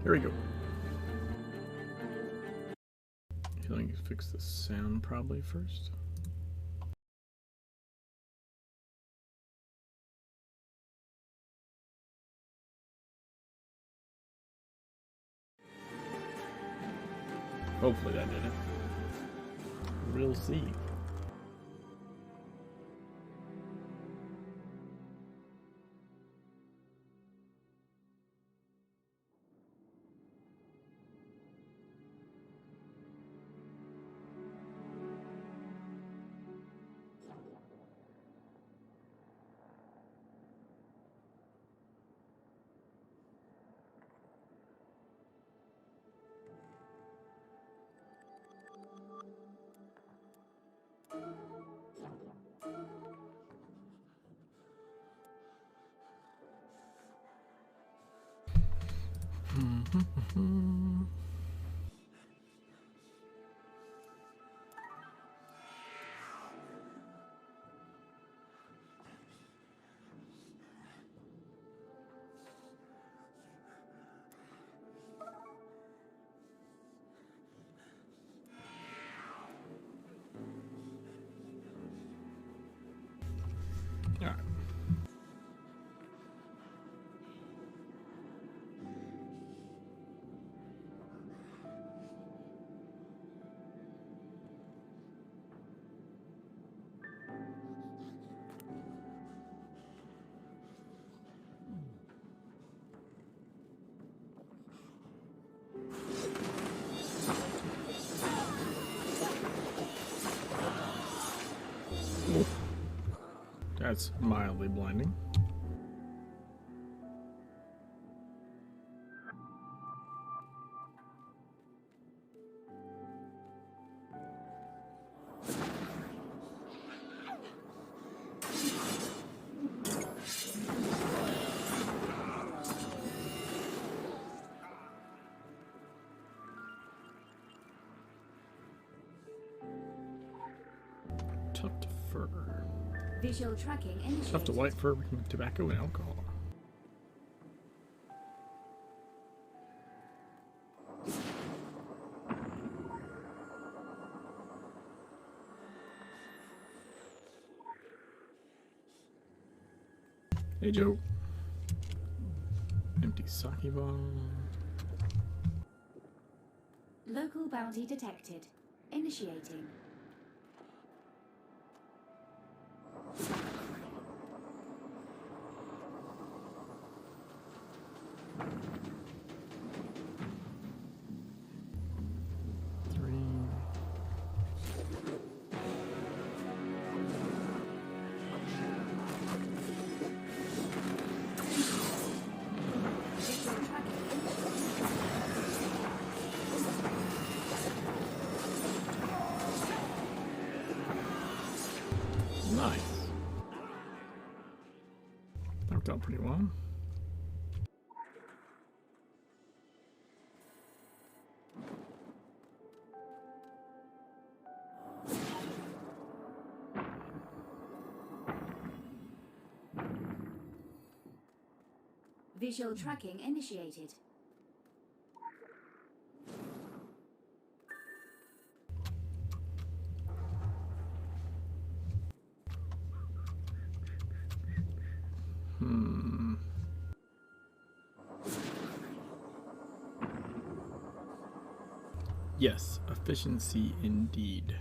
Here we go. I feel like you fix the sound probably first. Hopefully that did it. We'll see. All right. That's mildly blinding. Tuft fur. Visual tracking initiated. Tuft of white fur with tobacco and alcohol. Hey Joe. Empty sake bottle. Local bounty detected. Initiating. Nice. That worked out pretty well. Visual tracking initiated. Yes, efficiency indeed.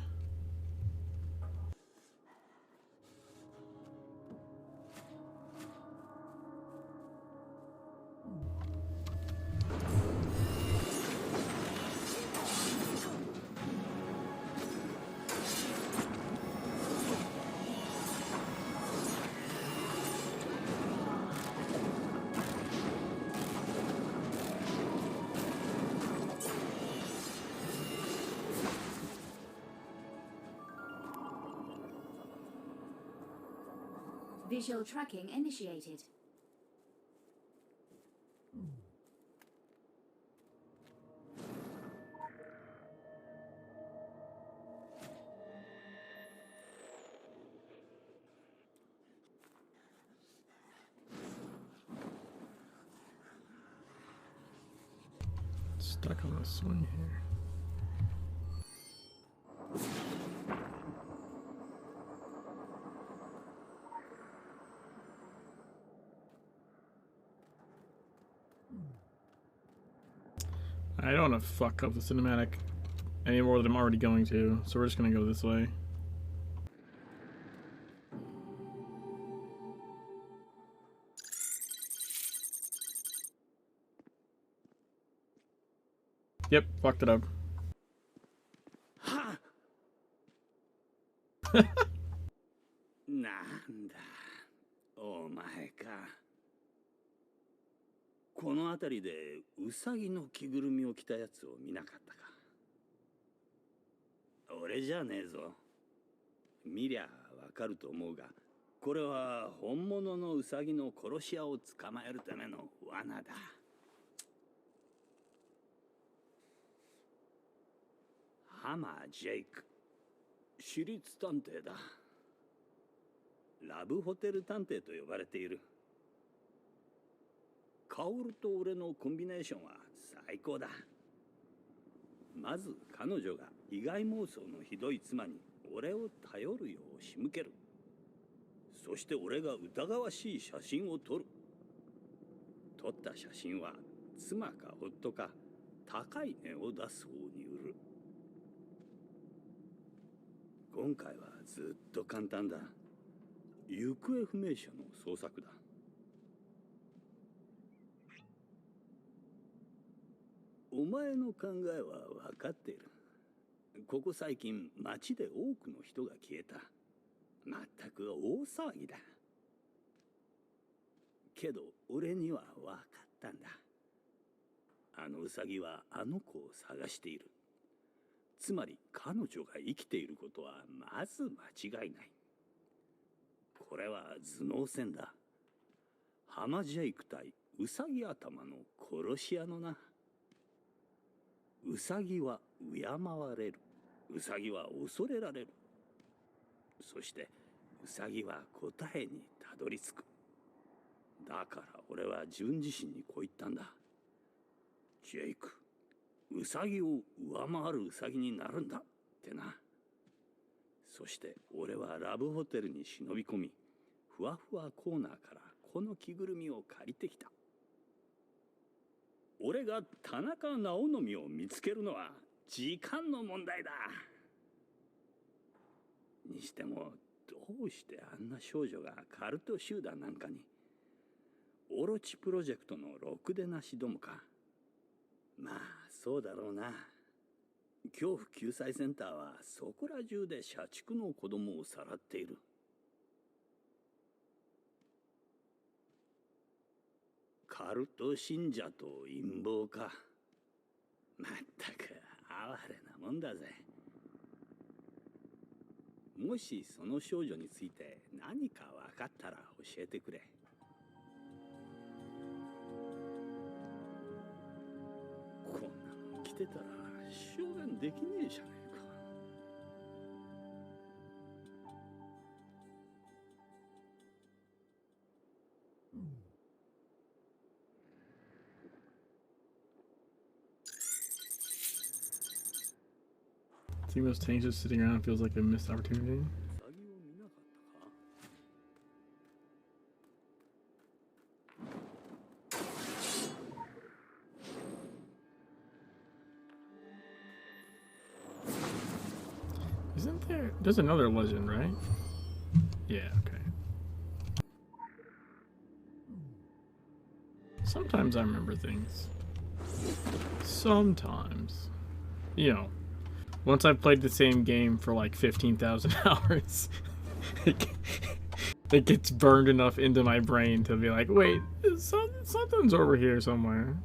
Visual tracking initiated. Stuck on a swing here. I don't want to fuck up the cinematic any more than I'm already going to, so we're just gonna go this way. Yep, fucked it up.なんだ、お前か。この辺りでウサギの着ぐるみを着たやつを見なかったか。俺じゃねえぞ。見りゃわかると思うが、これは本物のウサギの殺し屋を捕まえるための罠だ。ハマー・ジェイク、私立探偵だ。ラブホテル探偵と呼ばれている。カオルと俺のコンビネーションは最高だ。まず彼女が被害妄想のひどい妻に俺を頼るよう仕向ける。そして俺が疑わしい写真を撮る。撮った写真は妻か夫か高い値を出す方に売る。今回はずっと簡単だ。行方不明者の捜索だ。お前の考えは分かっている。ここ最近街で多くの人が消えた。まったく大騒ぎだ。けど俺には分かったんだ。あのウサギはあの子を探している。つまり彼女が生きていることはまず間違いない。これは頭脳戦だ。ハマジェイク対ウサギ頭の殺し屋のな。ウサギは敬われる。ウサギは恐れられる。そしてウサギは答えにたどり着く。だから俺は自分自身にこう言ったんだ。ジェイク、ウサギを上回るウサギになるんだってな。そして俺はラブホテルに忍び込み、ふわふわコーナーからこの着ぐるみを借りてきた。俺が田中直臣を見つけるのは時間の問題だ。にしてもどうしてあんな少女がカルト集団なんかに。オロチプロジェクトのろくでなしどもか。まあそうだろうな。恐怖救済センターはそこら中で社畜の子供をさらっている。カルト信者と陰謀か。まったく哀れなもんだぜ。もしその少女について何か分かったら教えてくれ。こんなの着てたら証言できねえじゃねえか。Seeing those tanks just sitting around feels like a missed opportunity. Isn't there? There's another legend, right? Yeah, okay. Sometimes I remember things. Sometimes. You know, once I've played the same game for like 15,000 hours, it gets burned enough into my brain to be like, wait, something's over here somewhere.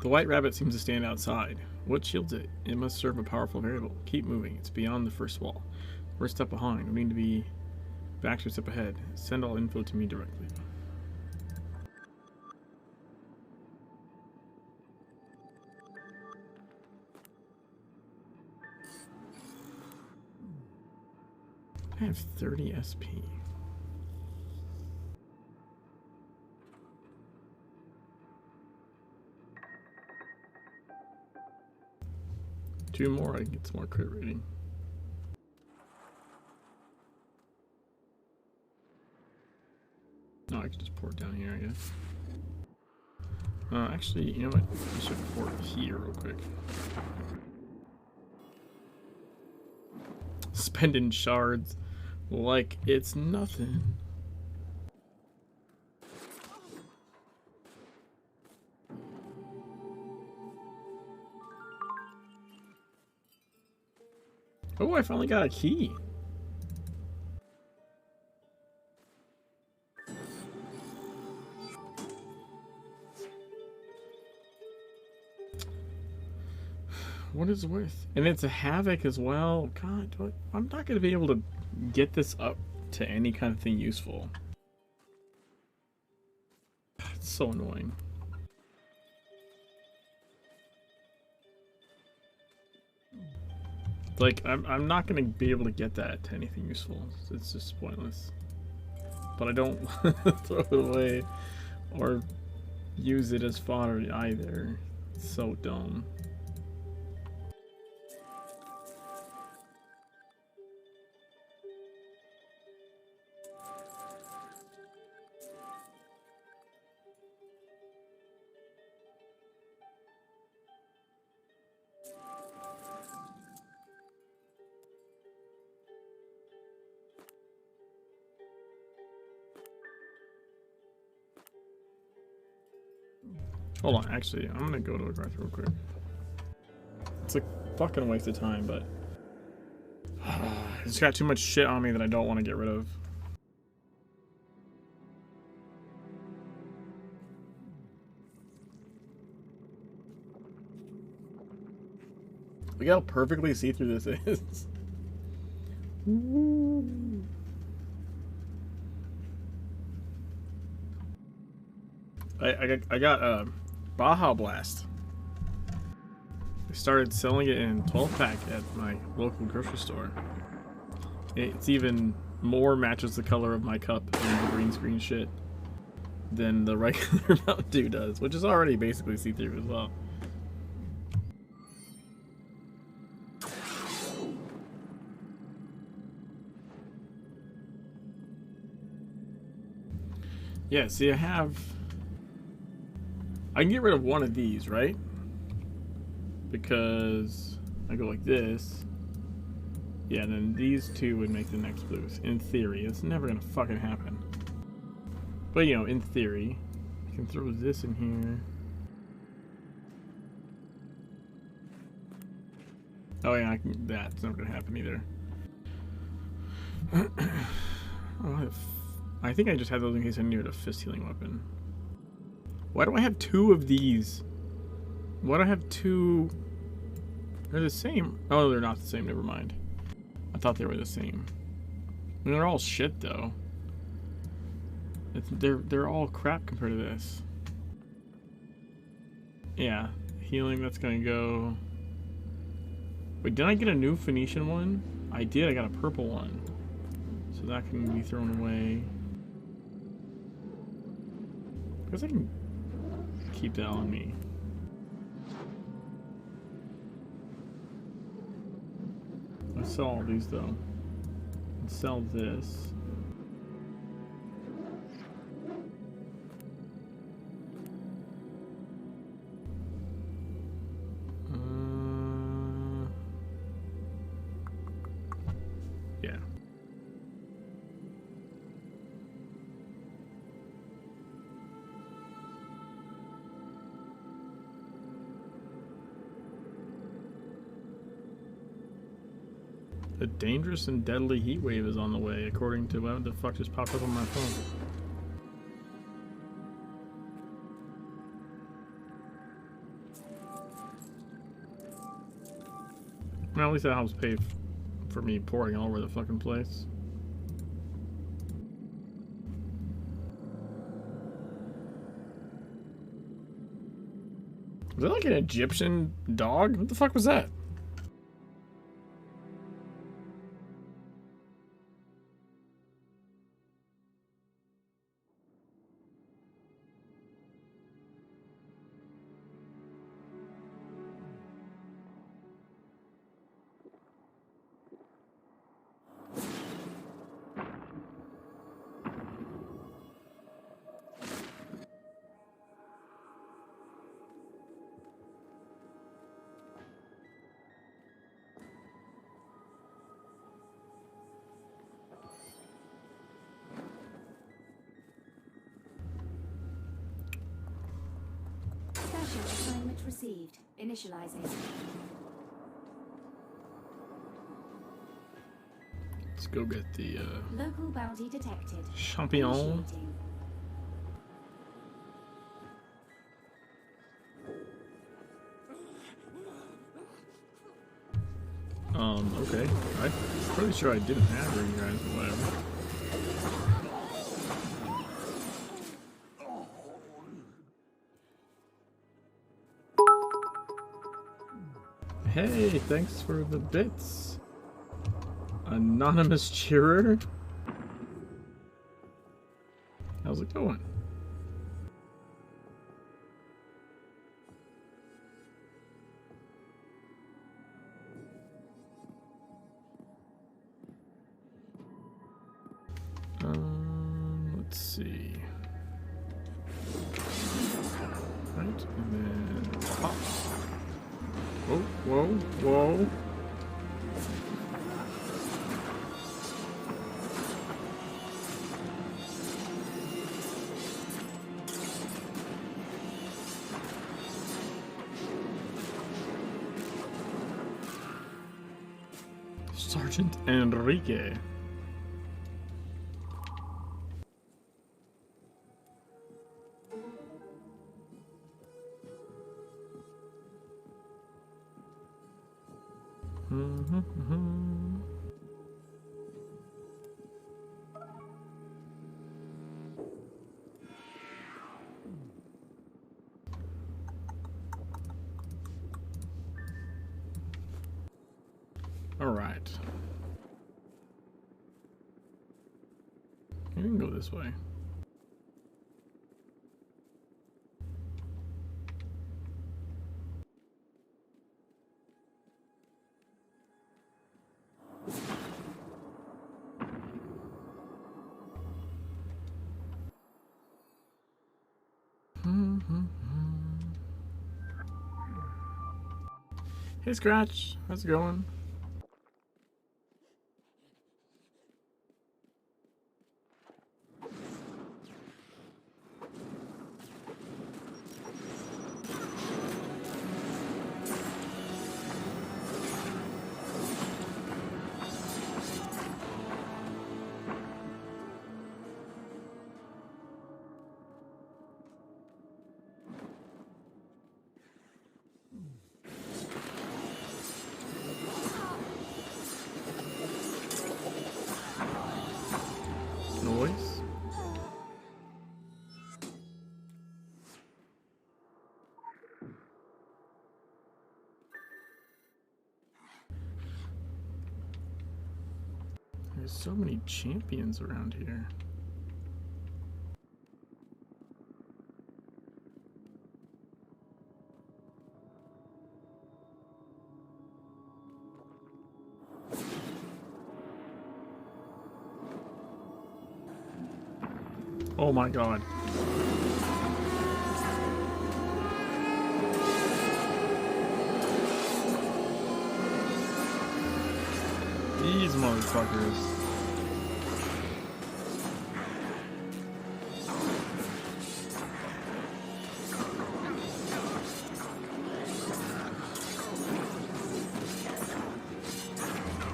The white rabbit seems to stand outside. What shields it? It must serve a powerful variable. Keep moving. It's beyond the first wall. We're a step behind. We need to be back to a step ahead. Send all info to me directly. I have 30 SP. 2 more, I can get some more crit rating. No, I can just pour it down here, I guess. Actually, you know what? I should pour it here real quick. Spending shards like it's nothing. Oh, I finally got a key. What is with? And it's a havoc as well. God, I'm not going to be able to get this up to any kind of thing useful. It's so annoying. Like, I'm not going to be able to get that to anything useful. It's just pointless. But I don't throw it away or use it as fodder either. It's so dumb. Hold on, actually, I'm gonna go to Agartha real quick. It's a fucking waste of time, but it's got too much shit on me that I don't want to get rid of. Look how perfectly see-through this is. I got Baja Blast. I started selling it in 12-pack at my local grocery store. It's even more matches the color of my cup and the green screen shit than the regular Mountain Dew does, which is already basically see-through as well. Yeah, see, I can get rid of one of these, right? Because I go like this. Yeah, and then these two would make the next boost. In theory, it's never gonna fucking happen. But you know, in theory, I can throw this in here. Oh yeah, that's not gonna happen either. Oh, I think I just had those in case I needed a fist healing weapon. Why do I have 2 of these? Why do I have 2? They're the same. Oh, they're not the same. Never mind. I thought they were the same. I mean, they're all shit though. They're all crap compared to this. Yeah, healing. That's gonna go. Wait, did I get a new Phoenician one? I did. I got a purple one, so that can be thrown away. Because I can keep that on me. Let's sell all these though. Let's sell this. Yeah. A dangerous and deadly heat wave is on the way, according to what the fuck just popped up on my phone. Well, at least that helps pay for me pouring all over the fucking place. Was that like an Egyptian dog? What the fuck was that? received. Initializing. Let's go get the Local bounty detected. champignon. Initiating. Okay. I'm pretty sure I didn't aggro you guys, but whatever. Hey, thanks for the bits. Anonymous cheerer. How's it going? Let's see. Right, and then pop. Whoa, whoa, whoa. Sergeant Enrique. All right. You can go this way. Hey Scratch, how's it going? Noise. There's so many champions around here. Oh my god. These motherfuckers.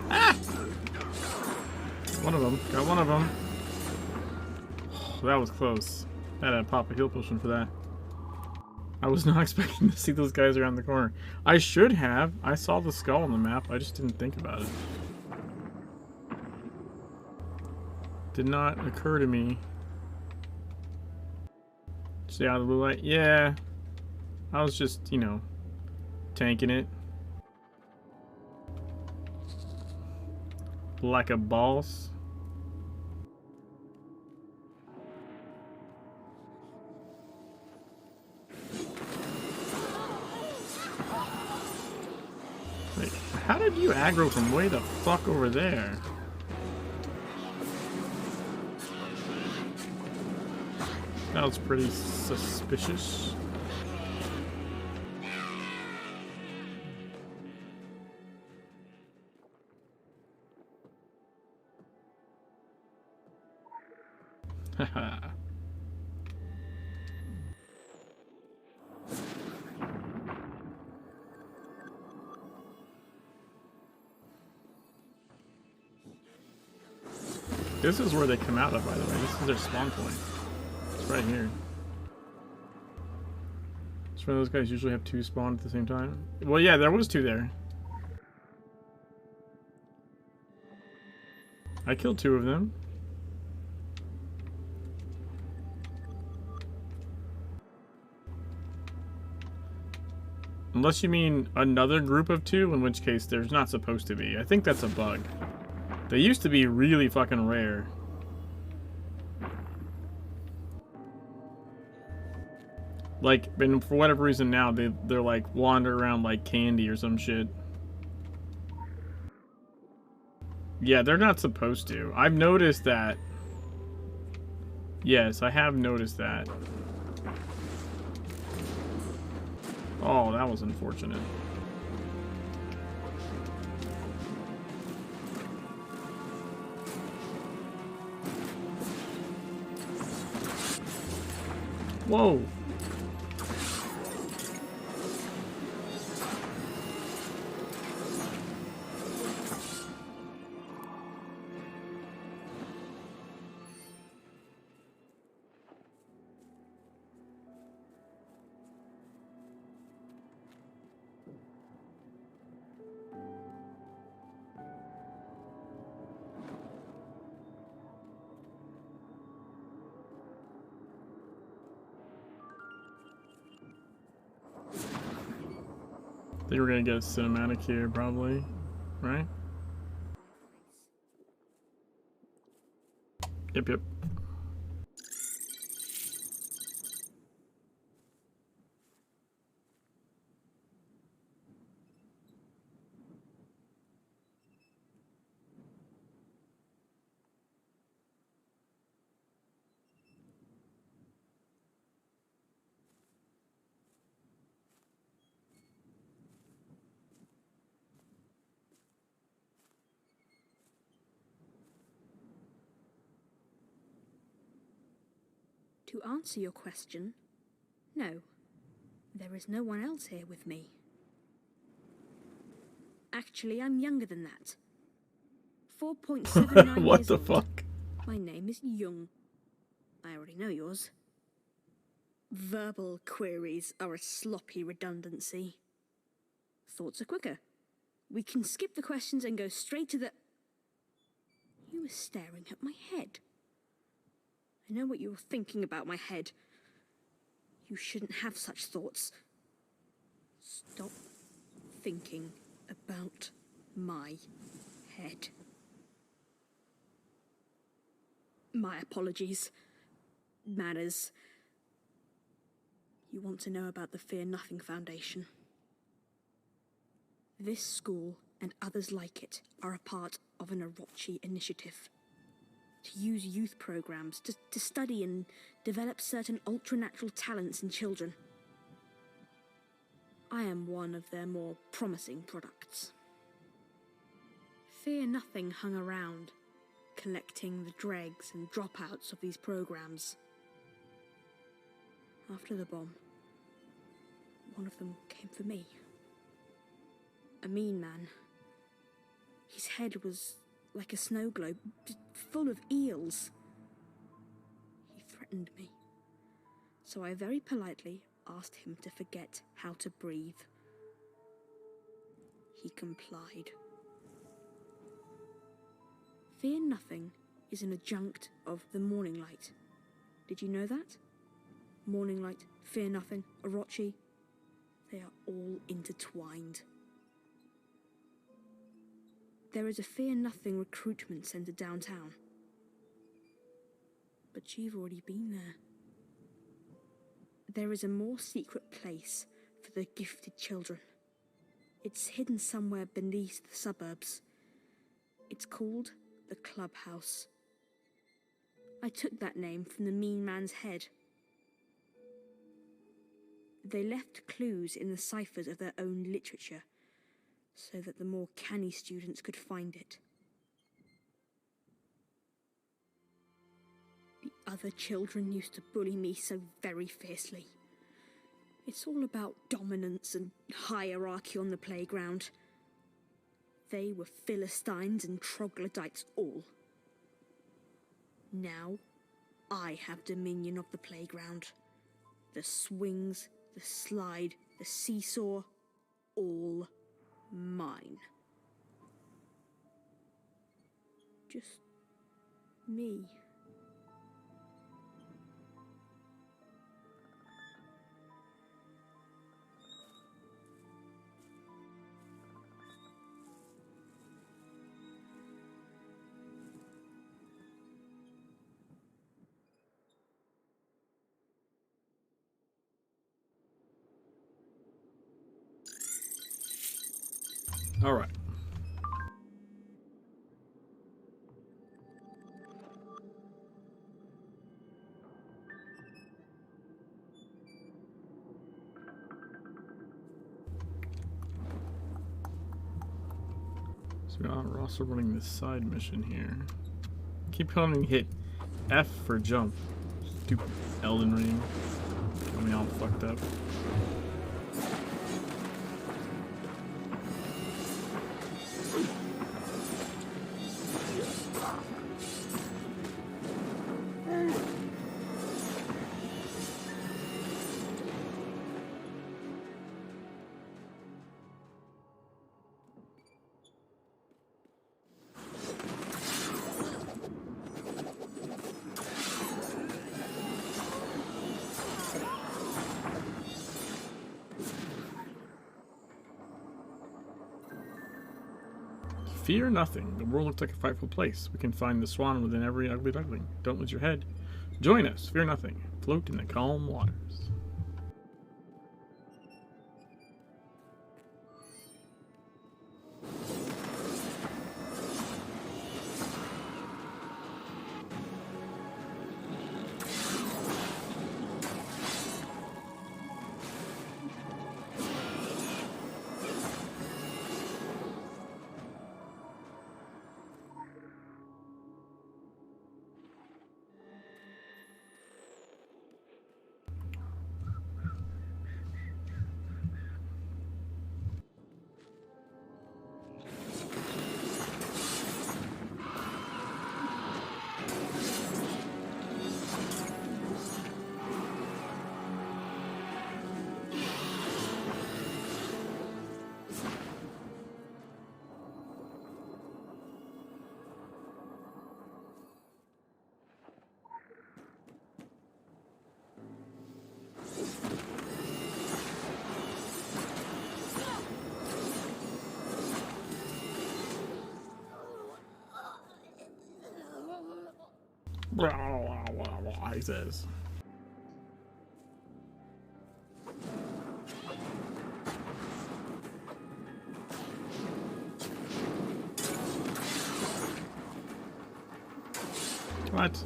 Ah! One of them. Got one of them. That was close. I had to pop a heal potion for that. I was not expecting to see those guys around the corner. I should have. I saw the skull on the map. I just didn't think about it. Did not occur to me. Stay out of the blue light. Yeah. I was just, you know, tanking it. Like a boss. Wait, how did you aggro from way the fuck over there? That was pretty suspicious. Haha. This is where they come out of, by the way. This is their spawn point. It's right here. It's where those guys usually have two spawn at the same time. Well, yeah, there was two there. I killed two of them. Unless you mean another group of two, in which case there's not supposed to be. I think that's a bug. They used to be really fucking rare. Like, and for whatever reason now, they're like wander around like candy or some shit. Yeah, they're not supposed to. I've noticed that. Yes, I have noticed that. Oh, that was unfortunate. Whoa. I think we're gonna get a cinematic here, probably, right? Yep, yep. To answer your question, no. There is no one else here with me. Actually, I'm younger than that. 4.79 What years the old. fuck? My name is Young. I already know yours. Verbal queries are a sloppy redundancy. Thoughts are quicker. We can skip the questions and go straight to the... You were staring at my head. I know what you were thinking about my head. You shouldn't have such thoughts. Stop thinking about my head. My apologies. Manners. You want to know about the Fear Nothing Foundation. This school and others like it are a part of an Orochi initiative. To use youth programs to study and develop certain ultra-natural talents in children. I am one of their more promising products. Fear Nothing hung around, collecting the dregs and dropouts of these programs. After the bomb, one of them came for me. A mean man. His head was like a snow globe, full of eels. He threatened me, so I very politely asked him to forget how to breathe. He complied. Fear Nothing is an adjunct of the Morning Light. Did you know that? Morning Light, Fear Nothing, Orochi, they are all intertwined. There is a Fear Nothing recruitment centre downtown. But you've already been there. There is a more secret place for the gifted children. It's hidden somewhere beneath the suburbs. It's called the Clubhouse. I took that name from the mean man's head. They left clues in the ciphers of their own literature, so that the more canny students could find it. The other children used to bully me so very fiercely. It's all about dominance and hierarchy on the playground. They were Philistines and troglodytes all. Now, I have dominion of the playground. The swings, the slide, the seesaw, all mine. Just me. All right. So we're also running this side mission here. Keep coming, hit F for jump. Stupid Elden Ring. Got me all fucked up. Fear nothing. The world looks like a frightful place. We can find the swan within every ugly duckling. Don't lose your head. Join us. Fear nothing. Float in the calm waters. He says. What?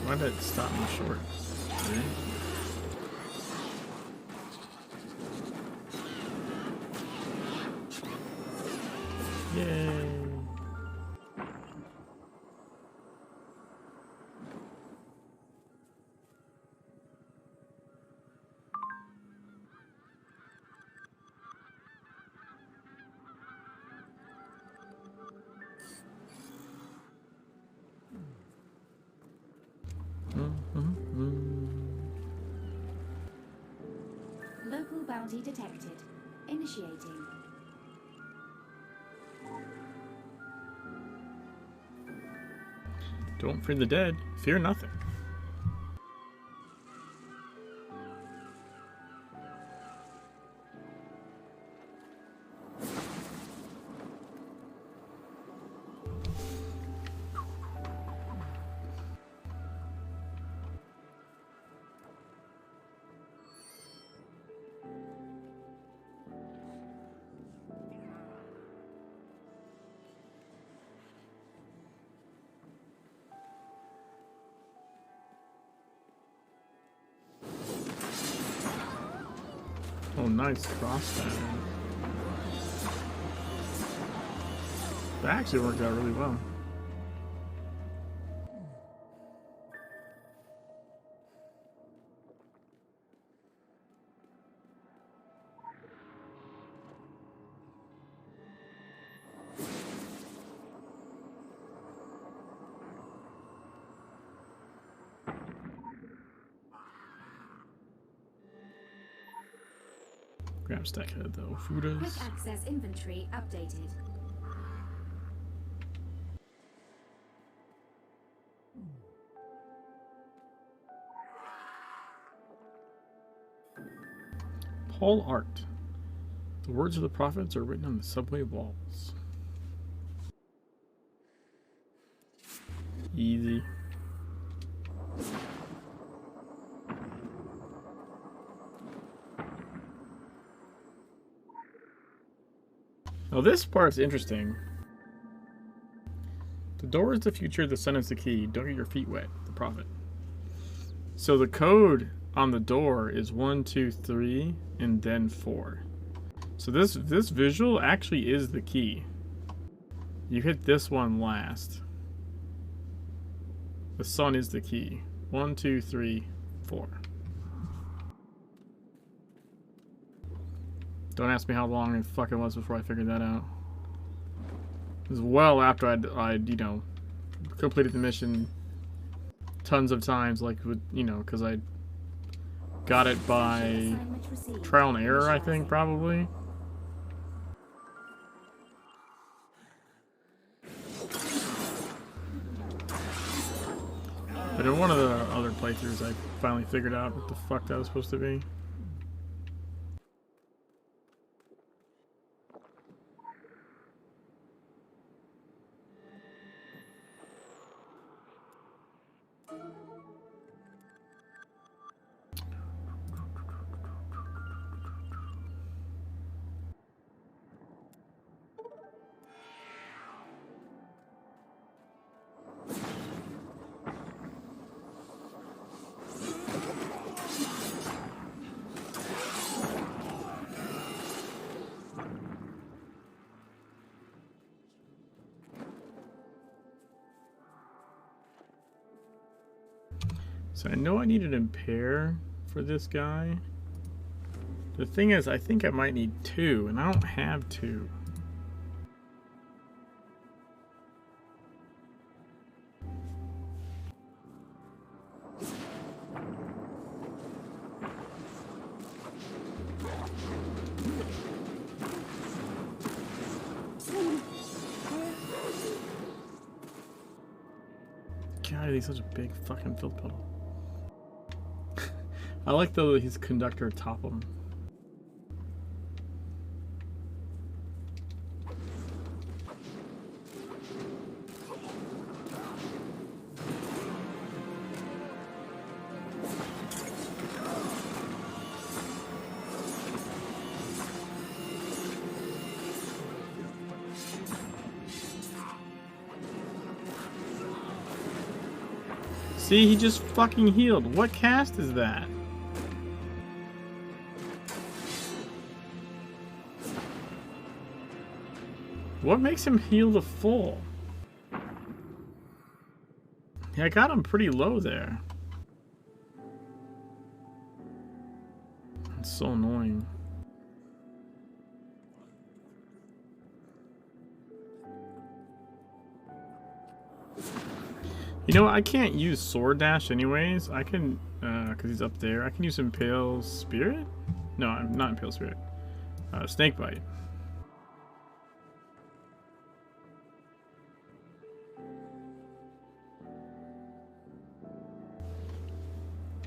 Why did it stop me short? Yay! Local bounty detected. Initiating. Don't fear the dead. Fear nothing. Oh, nice cross pattern. That actually worked out really well. Scrap stack head though. Quick Fudas. access inventory updated. Paul art. The words of the prophets are written on the subway walls. Easy. Now this part's interesting. The door is the future, the sun is the key. Don't get your feet wet, the prophet. So the code on the door is 1, 2, 3, and then 4. So this visual actually is the key. You hit this one last. The sun is the key. 1, 2, 3, 4. Don't ask me how long it fucking was before I figured that out. It was well after I'd you know, completed the mission tons of times, like with, you know, because I got it by trial and error, I think, probably. But in one of the other playthroughs, I finally figured out what the fuck that was supposed to be. So I know I need an impair for this guy. The thing is, I think I might need 2, and I don't have 2. God, he's such a big fucking filth puddle. I like though that he's conductor atop him. See, he just fucking healed. What cast is that? What makes him heal to full? Yeah, I got him pretty low there. It's so annoying. You know what? I can't use Sword Dash anyways. I can, because he's up there. I can use Impale Spirit? No, I'm not Impale Spirit. Snake Bite.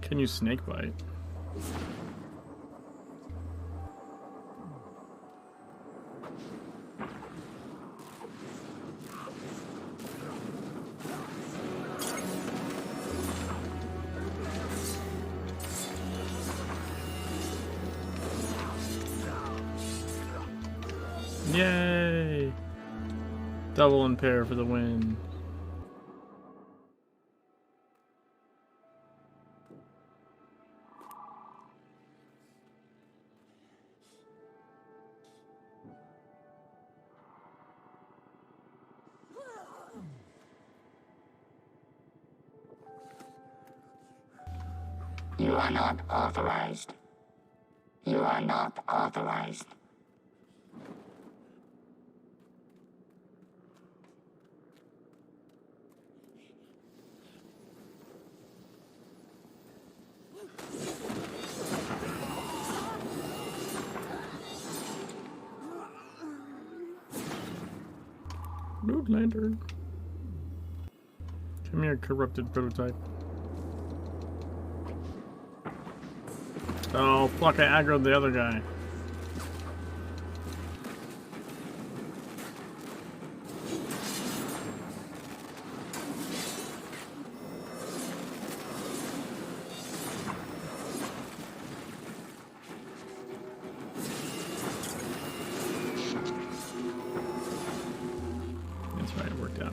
Can use Snake Bite. Yay! Double impair for the win. You are not authorized. You are not authorized. Blue Lantern. Come here, corrupted prototype. Oh, fuck, I aggroed the other guy. That's right, it worked out.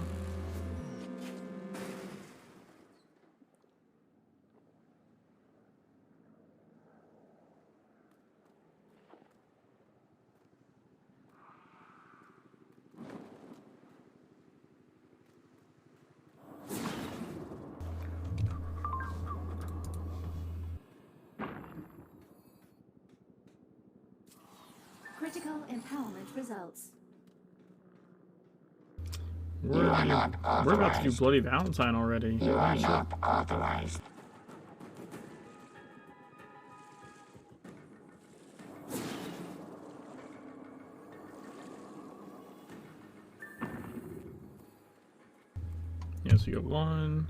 Critical empowerment results. We're about to do Bloody Valentine already. You are Holy shit. not authorized. Yeah, so you got 1,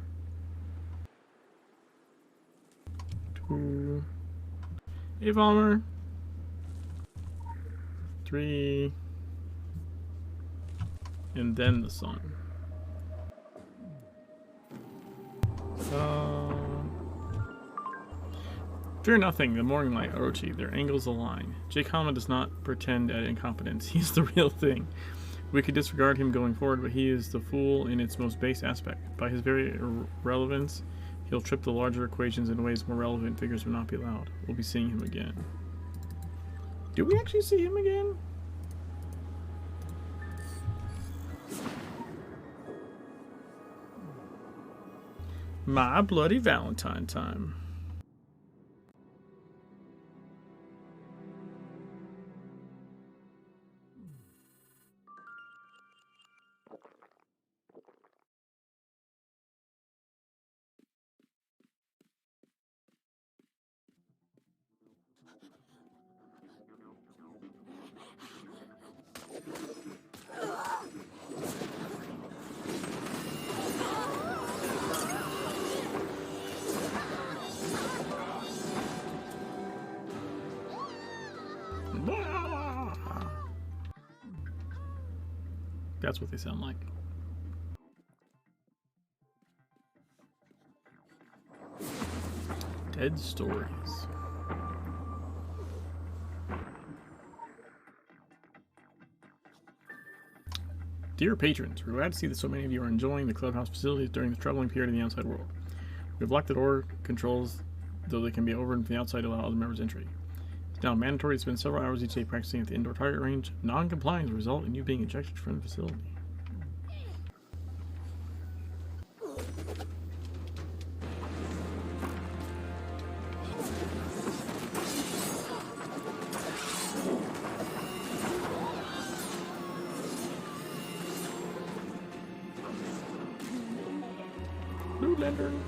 2, Evolver, 3, and then the sun. Fear nothing, the morning light, Orochi, their angles align. Jake Hama does not pretend at incompetence, he's the real thing. We could disregard him going forward, but he is the fool in its most base aspect. By his very irrelevance, he'll trip the larger equations in ways more relevant figures will not be allowed. We'll be seeing him again. Do we actually see him again? My Bloody Valentine time. That's what they sound like. Dead stories. Dear patrons, we're glad to see that so many of you are enjoying the clubhouse facilities during the troubling period in the outside world. We've locked the door controls, though they can be opened from the outside to allow other members entry. It's now mandatory to spend several hours each day practicing at the indoor target range. Non-compliance will result in you being ejected from the facility. Blue Lantern.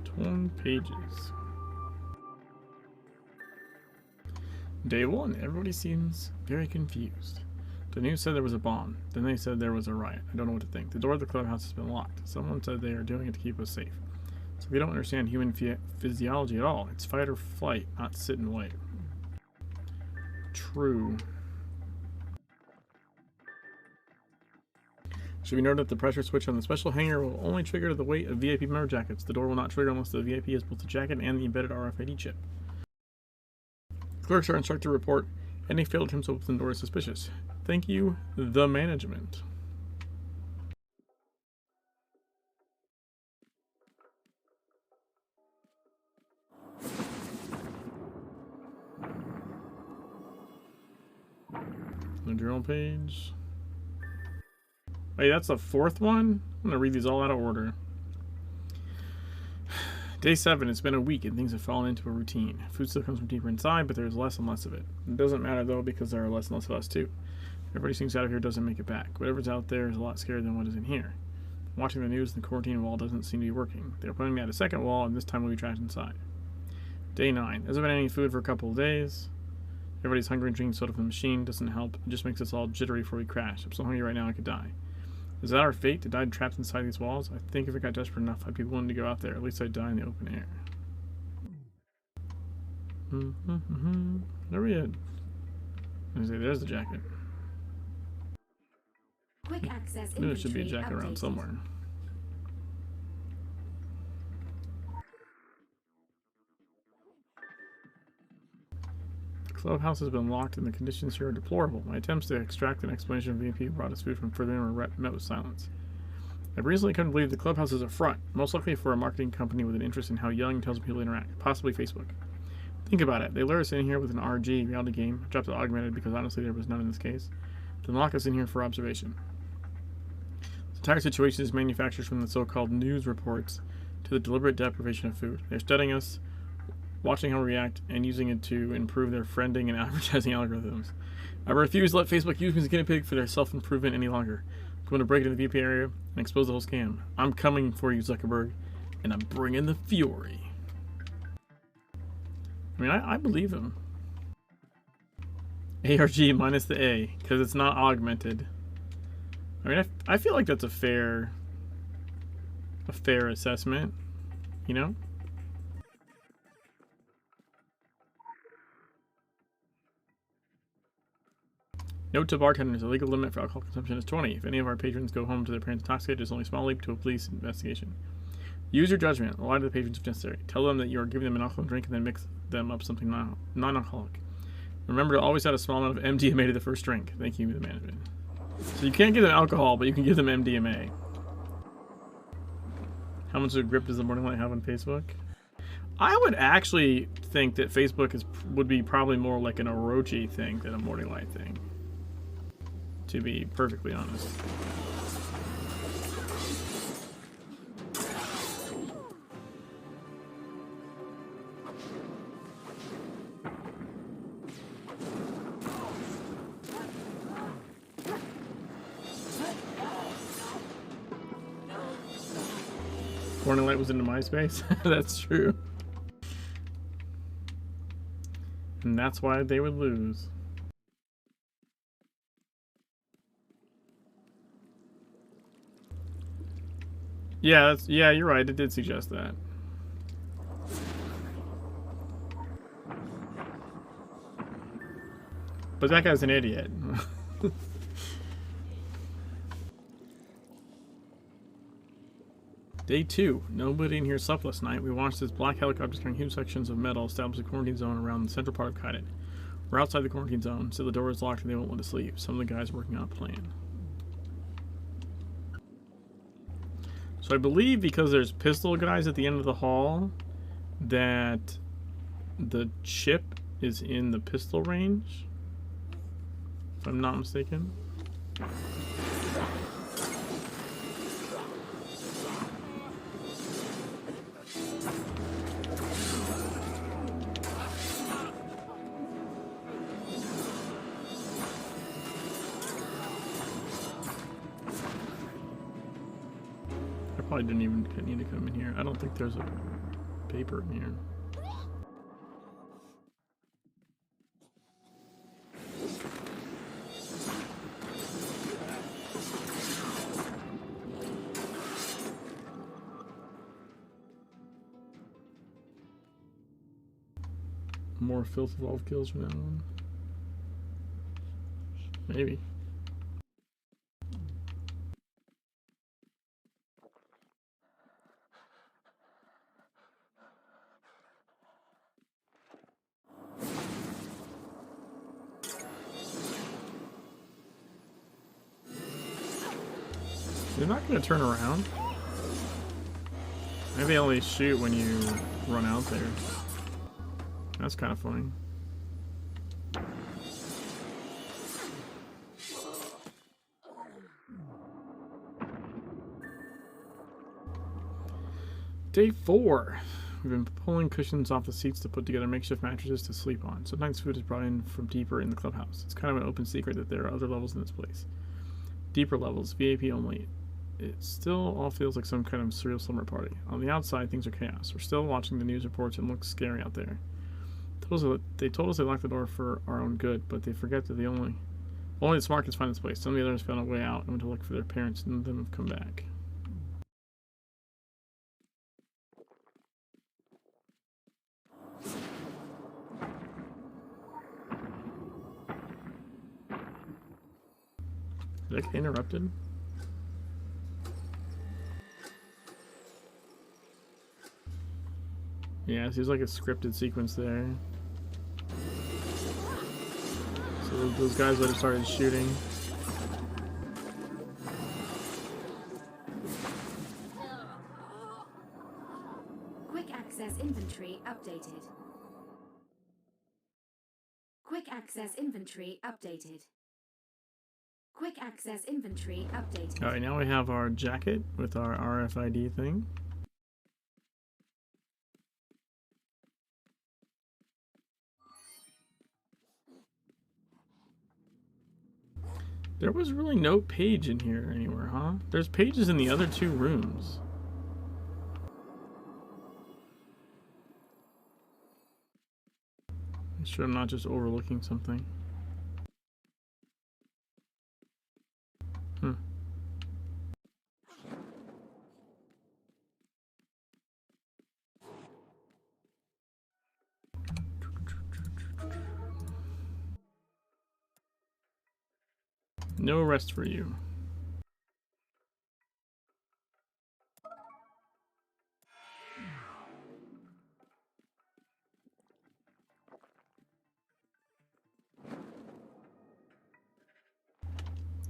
Torn pages. Day 1, everybody seems very confused. The news said there was a bomb. Then they said there was a riot. I don't know what to think. The door of the clubhouse has been locked. Someone said they are doing it to keep us safe. So we don't understand human physiology at all. It's fight or flight, not sit and wait. True. Should we note that the pressure switch on the special hanger will only trigger the weight of VIP member jackets. The door will not trigger unless the VIP has both the jacket and the embedded RFID chip. Clerks are instructed to report any failed attempts to open the door is suspicious. Thank you, the management. The journal page. Wait, that's the 4th one? I'm gonna read these all out of order. Day 7, it's been a week and things have fallen into a routine. Food still comes from deeper inside, but there's less and less of it. It doesn't matter though, because there are less and less of us too. Everybody sings out of here doesn't make it back. Whatever's out there is a lot scarier than what is in here. Watching the news, the quarantine wall doesn't seem to be working. They're putting out a second wall, and this time we'll be trapped inside. Day 9. There hasn't been any food for a couple of days. Everybody's hungry and drinking soda from the machine. Doesn't help. It just makes us all jittery before we crash. I'm so hungry right now I could die. Is that our fate, to die trapped inside these walls? I think if it got desperate enough, I'd be willing to go out there. At least I'd die in the open air. There we are. There's the jacket. Quick access There should be a inventory jacket around updated. somewhere. The clubhouse has been locked and the conditions here are deplorable. My attempts to extract an explanation from VP brought us food from further in were met with silence. I recently couldn't believe the clubhouse is a front, most likely for a marketing company with an interest in how young and intelligent people interact, possibly Facebook. Think about it. They lure us in here with an RG reality game. I dropped the augmented because honestly there was none in this case. Then lock us in here for observation. The entire situation is manufactured from the so-called news reports to the deliberate deprivation of food. They're studying us, watching how we react, and using it to improve their friending and advertising algorithms. I refuse to let Facebook use me as a guinea pig for their self-improvement any longer. I'm going to break into the VP area and expose the whole scam. I'm coming for you, Zuckerberg, and I'm bringing the fury. I mean, I believe him. ARG minus the A, because it's not augmented. I mean, I feel like that's a fair assessment, you know? Note to bartenders, the legal limit for alcohol consumption is 20. If any of our patrons go home to their parents intoxicated, it's only a small leap to a police investigation. Use your judgment. Lie to the patrons if necessary. Tell them that you are giving them an alcohol drink and then mix them up something non-alcoholic. Remember to always add a small amount of MDMA to the first drink. Thank you, the management. So you can't give them alcohol, but you can give them MDMA. How much of a grip does the Morning Light have on Facebook? I would actually think that Facebook would be probably more like an Orochi thing than a Morning Light thing. To be perfectly honest. Morning Light was into MySpace? That's true. And that's why they would lose. Yeah, you're right. It did suggest that. But that guy's an idiot. Day 2. Nobody in here slept last night. We watched this black helicopter carrying huge sections of metal establish a quarantine zone around the central part of Kaidan. We're outside the quarantine zone, so the door is locked and they won't let us leave. Some of the guys are working on a plan. So I believe because there's pistol guys at the end of the hall, that the chip is in the pistol range, if I'm not mistaken. Probably didn't even need to come in here. I don't think there's a paper in here. More filth evolved kills from now on. Maybe. They're not going to turn around. Maybe they only shoot when you run out there. That's kind of funny. Day 4. We've been pulling cushions off the seats to put together makeshift mattresses to sleep on. Sometimes food is brought in from deeper in the clubhouse. It's kind of an open secret that there are other levels in this place. Deeper levels, VIP only. It still all feels like some kind of surreal slumber party. On the outside, things are chaos. We're still watching the news reports and it looks scary out there. They told us they locked the door for our own good, but they forget that only the smart kids find this place. Some of the others found a way out and went to look for their parents, and none of them have come back. Did I get interrupted? Yeah, it seems like a scripted sequence there. So those guys that have started shooting. Quick access inventory updated. Quick access inventory updated. Quick access inventory updated. Alright, now we have our jacket with our RFID thing. There was really no page in here anywhere, huh? There's pages in the other two rooms. Make sure I'm not just overlooking something. No rest for you.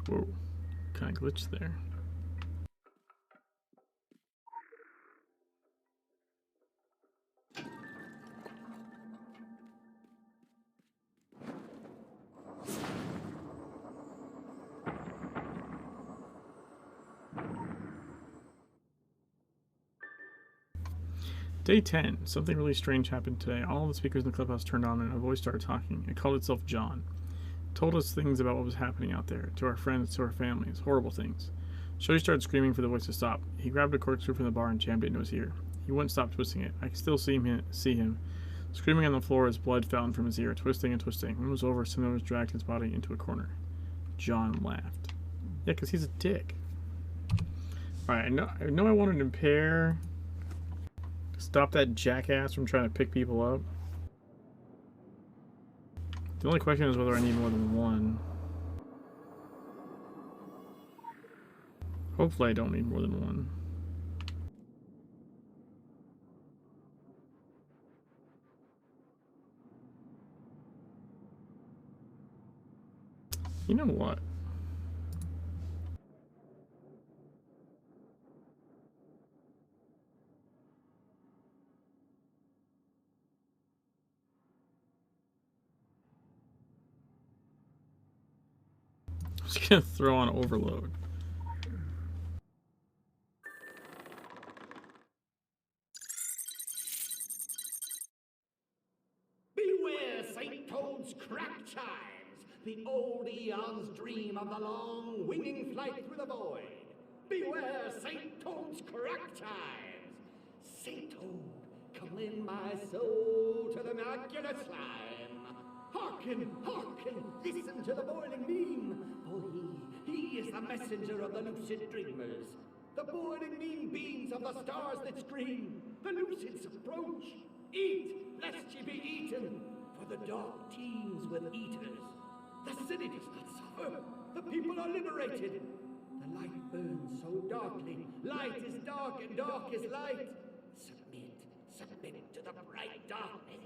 Whoa, kind of glitched there. Day 10. Something really strange happened today. All the speakers in the clubhouse turned on and a voice started talking. It called itself John. It told us things about what was happening out there, to our friends, to our families, horrible things. Shoji started screaming for the voice to stop. He grabbed a corkscrew from the bar and jammed it into his ear. He wouldn't stop twisting it. I could still see him screaming on the floor as blood fountained from his ear, twisting and twisting. When it was over, Simmons dragged his body into a corner. John laughed. Yeah, because he's a dick. Alright, I know I wanted to impair. Stop that jackass from trying to pick people up. The only question is whether I need more than one. Hopefully I don't need more than one. You know what? I'm just gonna throw on overload. Beware St. Toad's crack chimes, the old eon's dream of the long winging flight through the void. Beware St. Toad's crack chimes. St. Toad, come lend my soul to the immaculate slime. Hearken, hearken, listen to the boiling beam, for he is the messenger of the lucid dreamers. The boiling beam beams of the stars that scream, the lucids approach. Eat, lest ye be eaten, for the dark teems with eaters. The city does not suffer, the people are liberated. The light burns so darkly, light is dark and dark is light. Submit, submit to the bright darkness.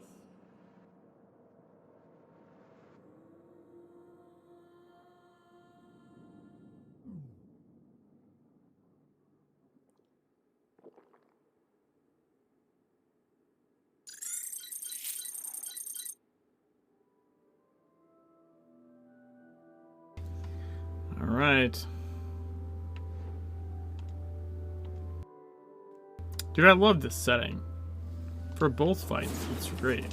All right. Dude, I love this setting. For both fights, it's great.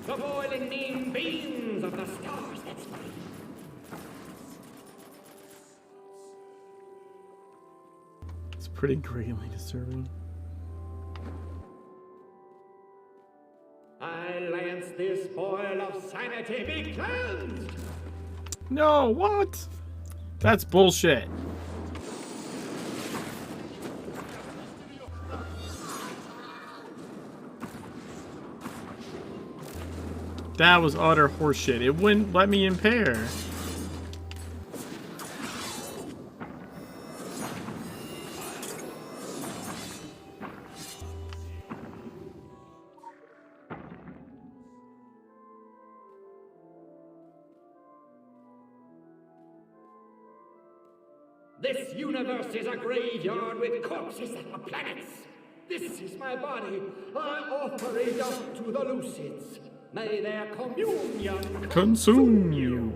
The boiling neon beams of the stars, that's right. It's pretty greatly disturbing. I lance this boil of sanity, be cleansed! No, what? That's bullshit. That was utter horseshit. It wouldn't let me impair. This universe is a graveyard with corpses that are planets. This is my body. I offer it up to the Lucids. May their communion Consume you.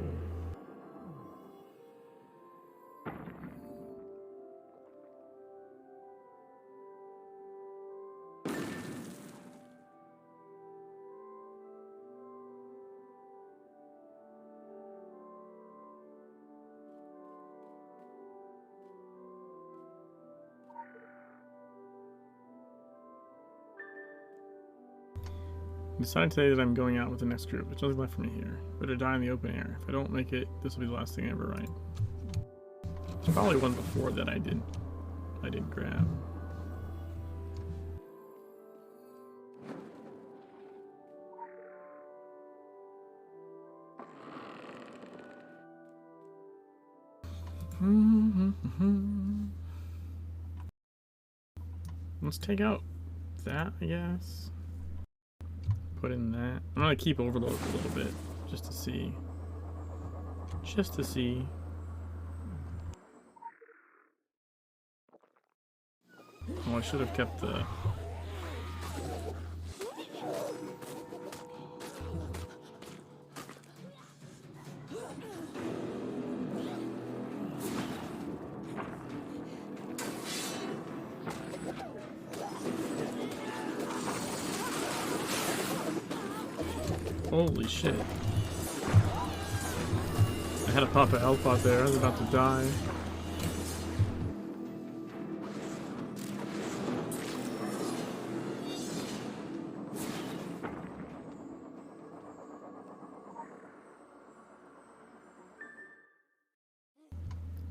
I decided today that I'm going out with the next group. There's nothing left for me here. Better die in the open air. If I don't make it, this will be the last thing I ever write. There's probably one before that I did grab. Let's take out that, I guess. Put in that. I'm gonna keep overload a little bit just to see. Just to see. Oh, I should have kept the. Holy shit. I had to pop a health pot there. I was about to die.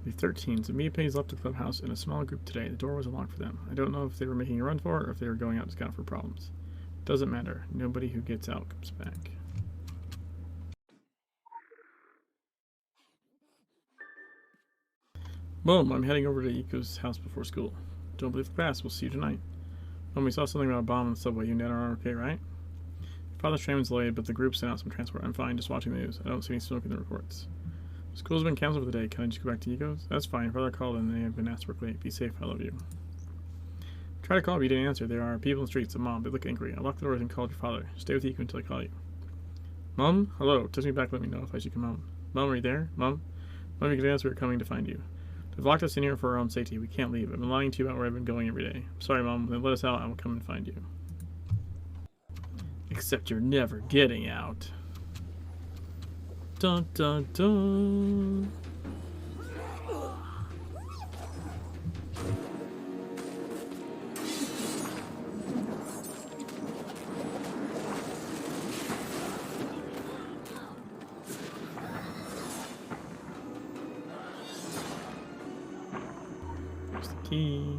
The 13s. Mia Penny's left the clubhouse in a small group today. The door was unlocked for them. I don't know if they were making a run for it or if they were going out to scout for problems. Doesn't matter. Nobody who gets out comes back. Boom, I'm heading over to Iko's house before school. Don't believe the past, we'll see you tonight. Mom, we saw something about a bomb on the subway. You and Dad are okay, right? Father's train's delayed, but the group sent out some transport. I'm fine, just watching the news. I don't see any smoke in the reports. School's been canceled for the day. Can I just go back to Iko's? That's fine. Father called and they have been asked to work late. Be safe, I love you. Try to call, but you didn't answer. There are people in the streets. And Mom, they look angry. I locked the doors and called your father. Stay with Iko until I call you. Mom? Hello. Text me back, let me know if I should come home. Mom, are you there? Mom? Mom, you can answer. We're coming to find you. They've locked us in here for our own safety. We can't leave. I've been lying to you about where I've been going every day. I'm sorry, Mom. When they let us out, I will come and find you. Except you're never getting out. Dun dun dun. There's the key.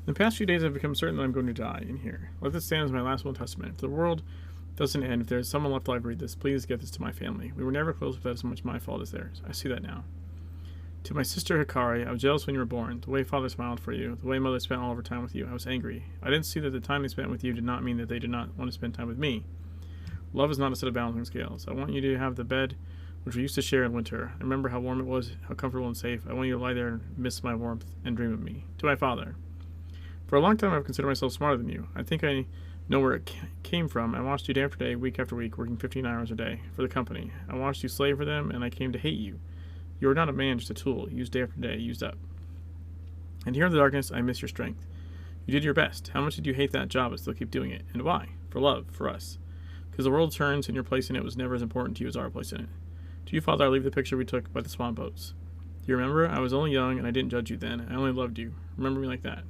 In the past few days, I've become certain that I'm going to die in here. Let this stand as my last will and testament. If the world doesn't end, if there is someone left alive to read this, please get this to my family. We were never close, but that is so much my fault as theirs. I see that now. To my sister Hikari, I was jealous when you were born. The way father smiled for you, the way mother spent all of her time with you, I was angry. I didn't see that the time they spent with you did not mean that they did not want to spend time with me. Love is not a set of balancing scales. I want you to have the bed which we used to share in winter. I remember how warm it was, how comfortable and safe. I want you to lie there and miss my warmth and dream of me. To my father. For a long time, I've considered myself smarter than you. I think I know where it came from. I watched you day after day, week after week, working 15 hours a day for the company. I watched you slave for them, and I came to hate you. You are not a man, just a tool, used day after day, used up. And here in the darkness, I miss your strength. You did your best. How much did you hate that job but still keep doing it? And why? For love, for us. Because the world turns, and your place in it was never as important to you as our place in it. To you, Father, I leave the picture we took by the swan boats. Do you remember? I was only young, and I didn't judge you then. I only loved you. Remember me like that.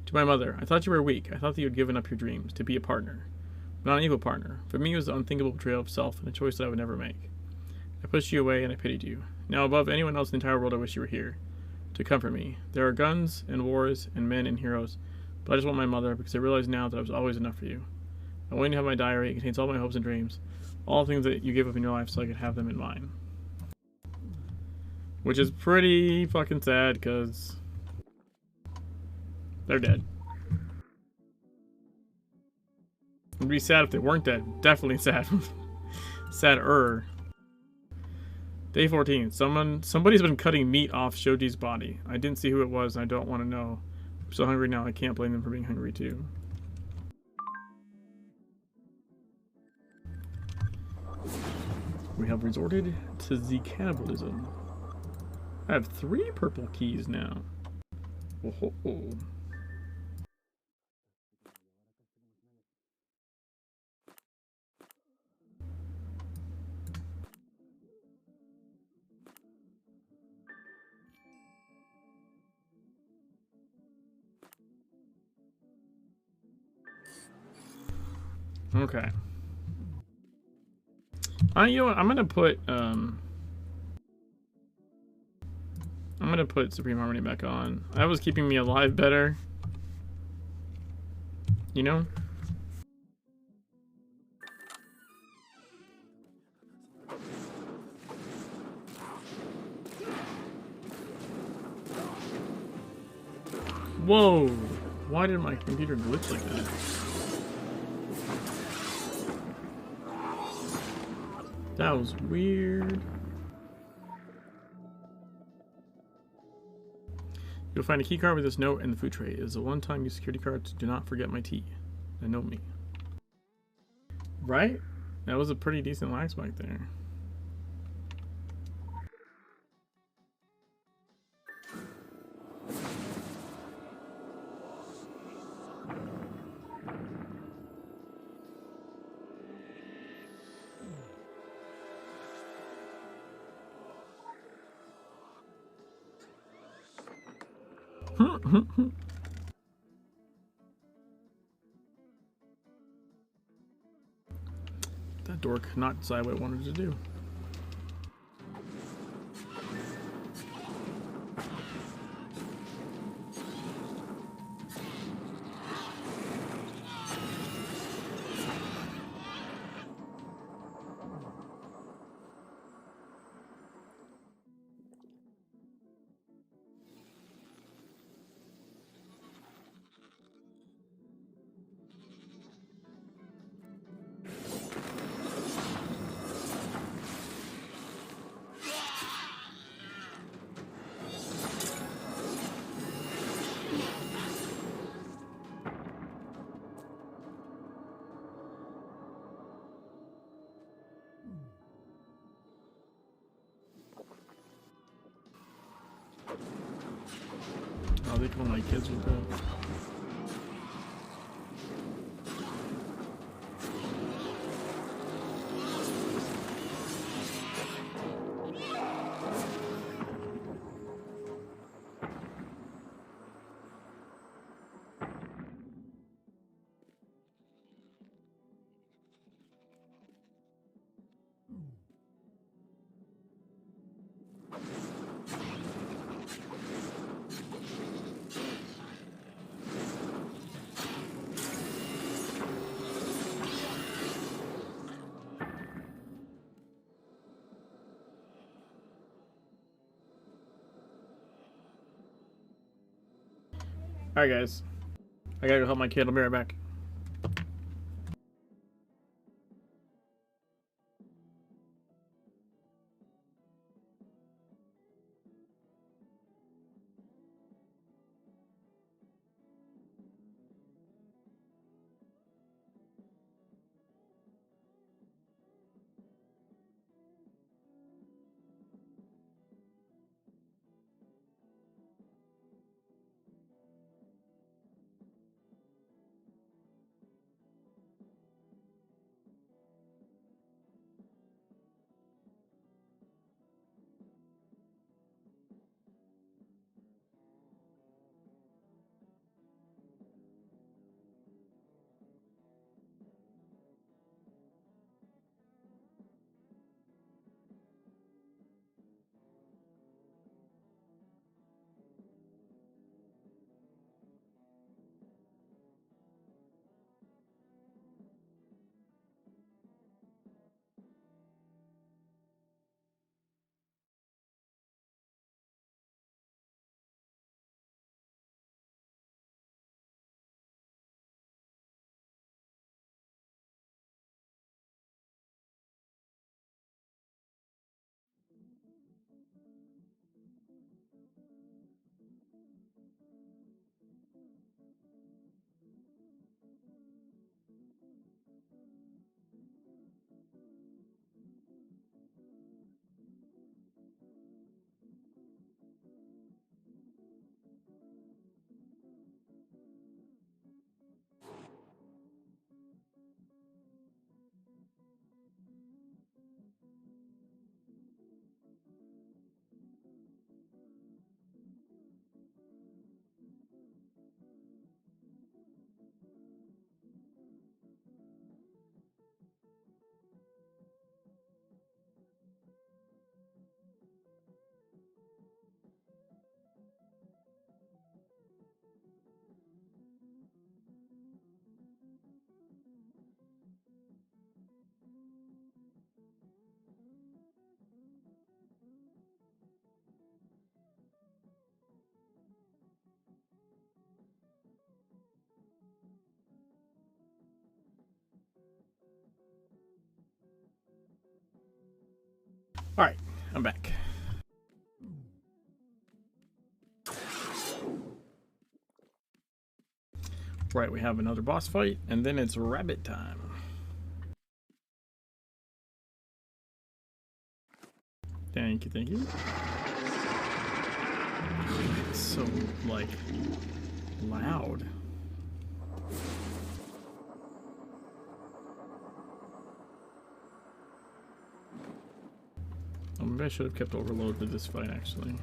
To my mother, I thought you were weak. I thought that you had given up your dreams, to be a partner. But not an equal partner. For me, it was the unthinkable betrayal of self, and a choice that I would never make. I pushed you away, and I pitied you. Now, above anyone else in the entire world, I wish you were here. To comfort me. There are guns, and wars, and men, and heroes. But I just want my mother, because I realize now that I was always enough for you. I want you to have my diary. It contains all my hopes and dreams. All the things that you gave up in your life so I could have them in mine. Which is pretty fucking sad, because they're dead. It'd be sad if they weren't dead. Definitely sad. Sadder. Day 14. Somebody's been cutting meat off Shoji's body. I didn't see who it was, and I don't want to know. I'm so hungry now, I can't blame them for being hungry too. We have resorted to the cannibalism. I have 3 purple keys now. Oh. Okay. You know what? I'm gonna put Supreme Harmony back on. That was keeping me alive better. You know? Whoa! Why did my computer glitch like that? That was weird. You'll find a key card with this note in the food tray. It is a one-time use security card, so do not forget my tea. And know me. Right? That was a pretty decent lag spike there. That door could not decide what it wanted to do. I think one of my kids will go. Alright, guys. I gotta go help my kid. I'll be right back. Alright, I'm back. Right, we have another boss fight, and then it's rabbit time. Thank you, thank you. It's so, like, loud. Oh, maybe I should have kept overload for this fight, actually.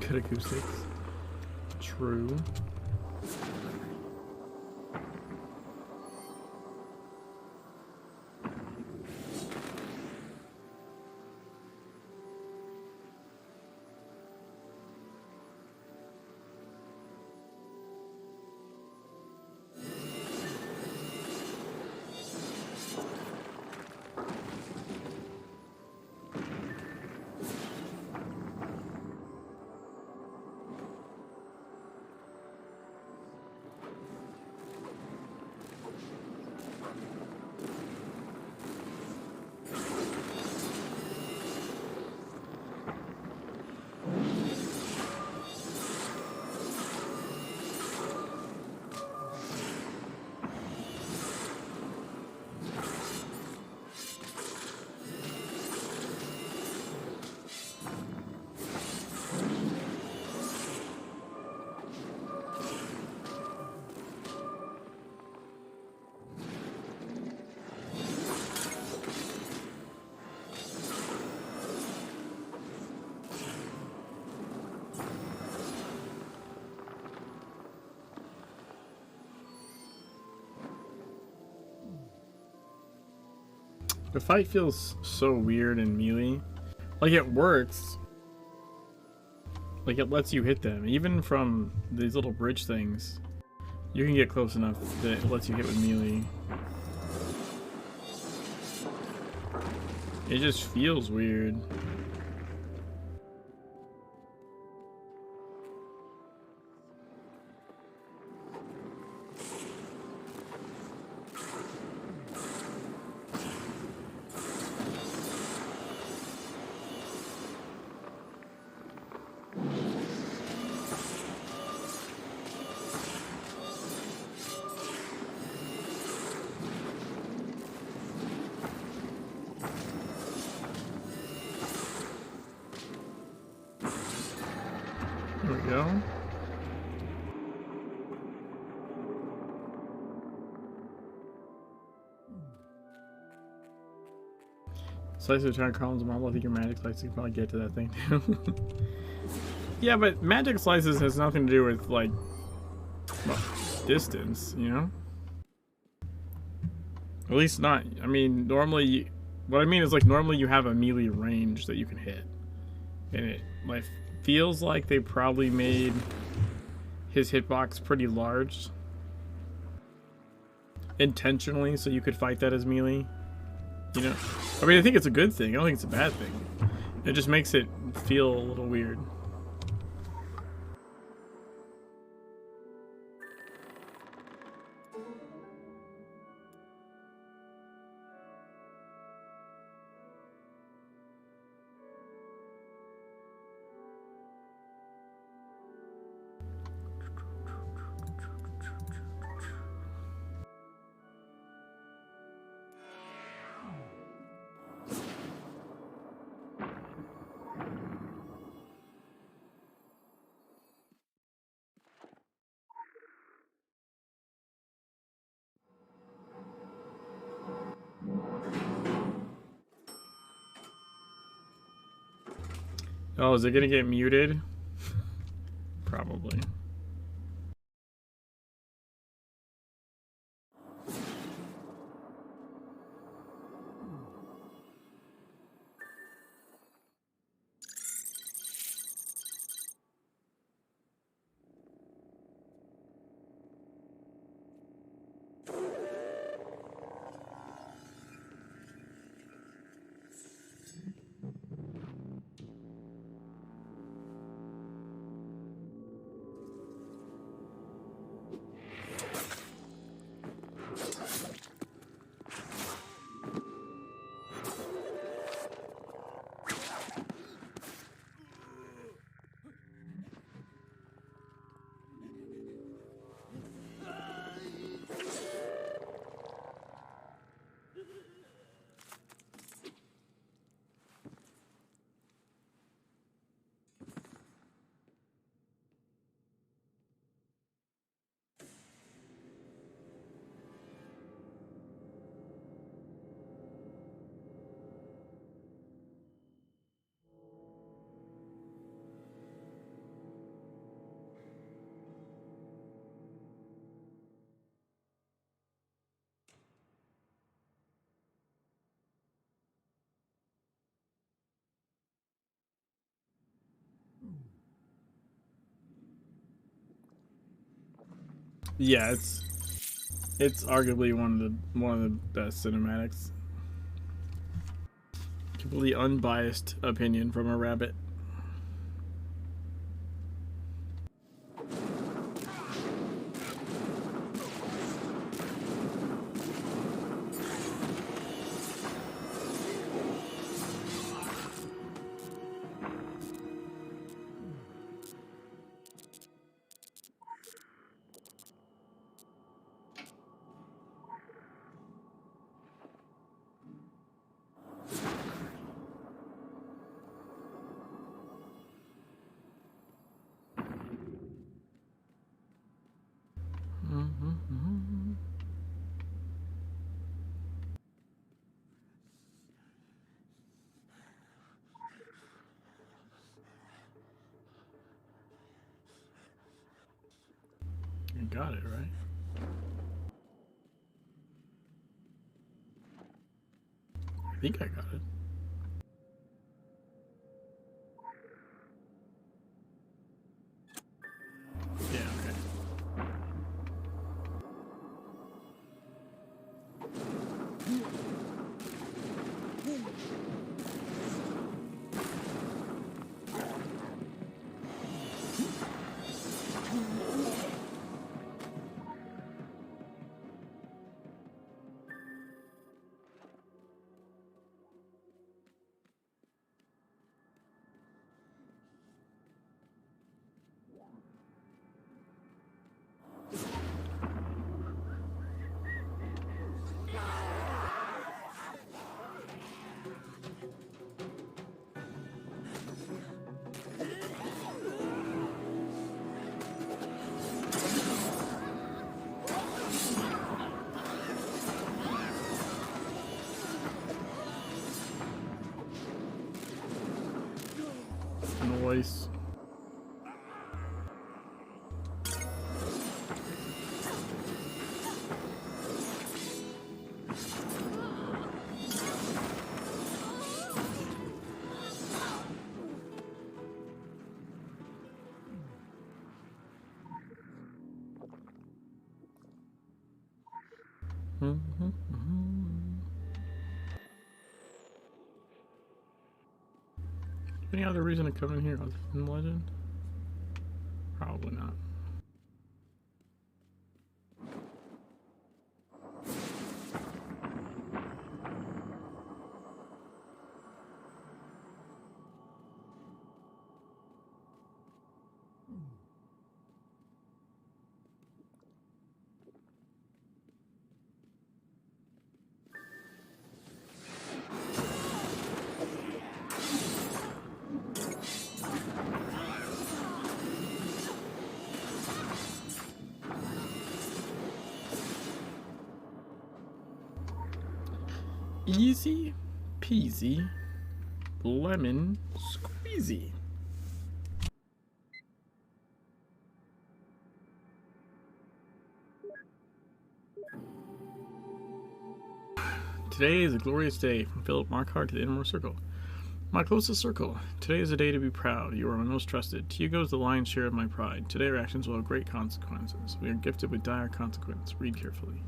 Good acoustics. True. The fight feels so weird and melee. Like, it works. Like, it lets you hit them. Even from these little bridge things, you can get close enough that it lets you hit with melee. It just feels weird. There we go. Slice of giant columns of marble. I think your magic slices can probably get to that thing too. Yeah, but magic slices has nothing to do with like, well, distance, you know? At least not. I mean, normally, what I mean is like normally you have a melee range that you can hit, and it like feels like they probably made his hitbox pretty large intentionally so you could fight that as melee. You know, I mean, I think it's a good thing. I don't think it's a bad thing. It just makes it feel a little weird. Oh, is it gonna get muted? Probably. Yeah, it's arguably one of the best cinematics. Completely unbiased opinion from a rabbit. You got it, right? I think I got it. Yeah, okay. Any other reason to come in here other than legend? Probably not. Easy peasy lemon squeezy. Today is a glorious day from Philip Markhart to the innermost circle. My closest circle. Today is a day to be proud. You are my most trusted. To you goes the lion's share of my pride. Today our actions will have great consequences. We are gifted with dire consequence. Read carefully.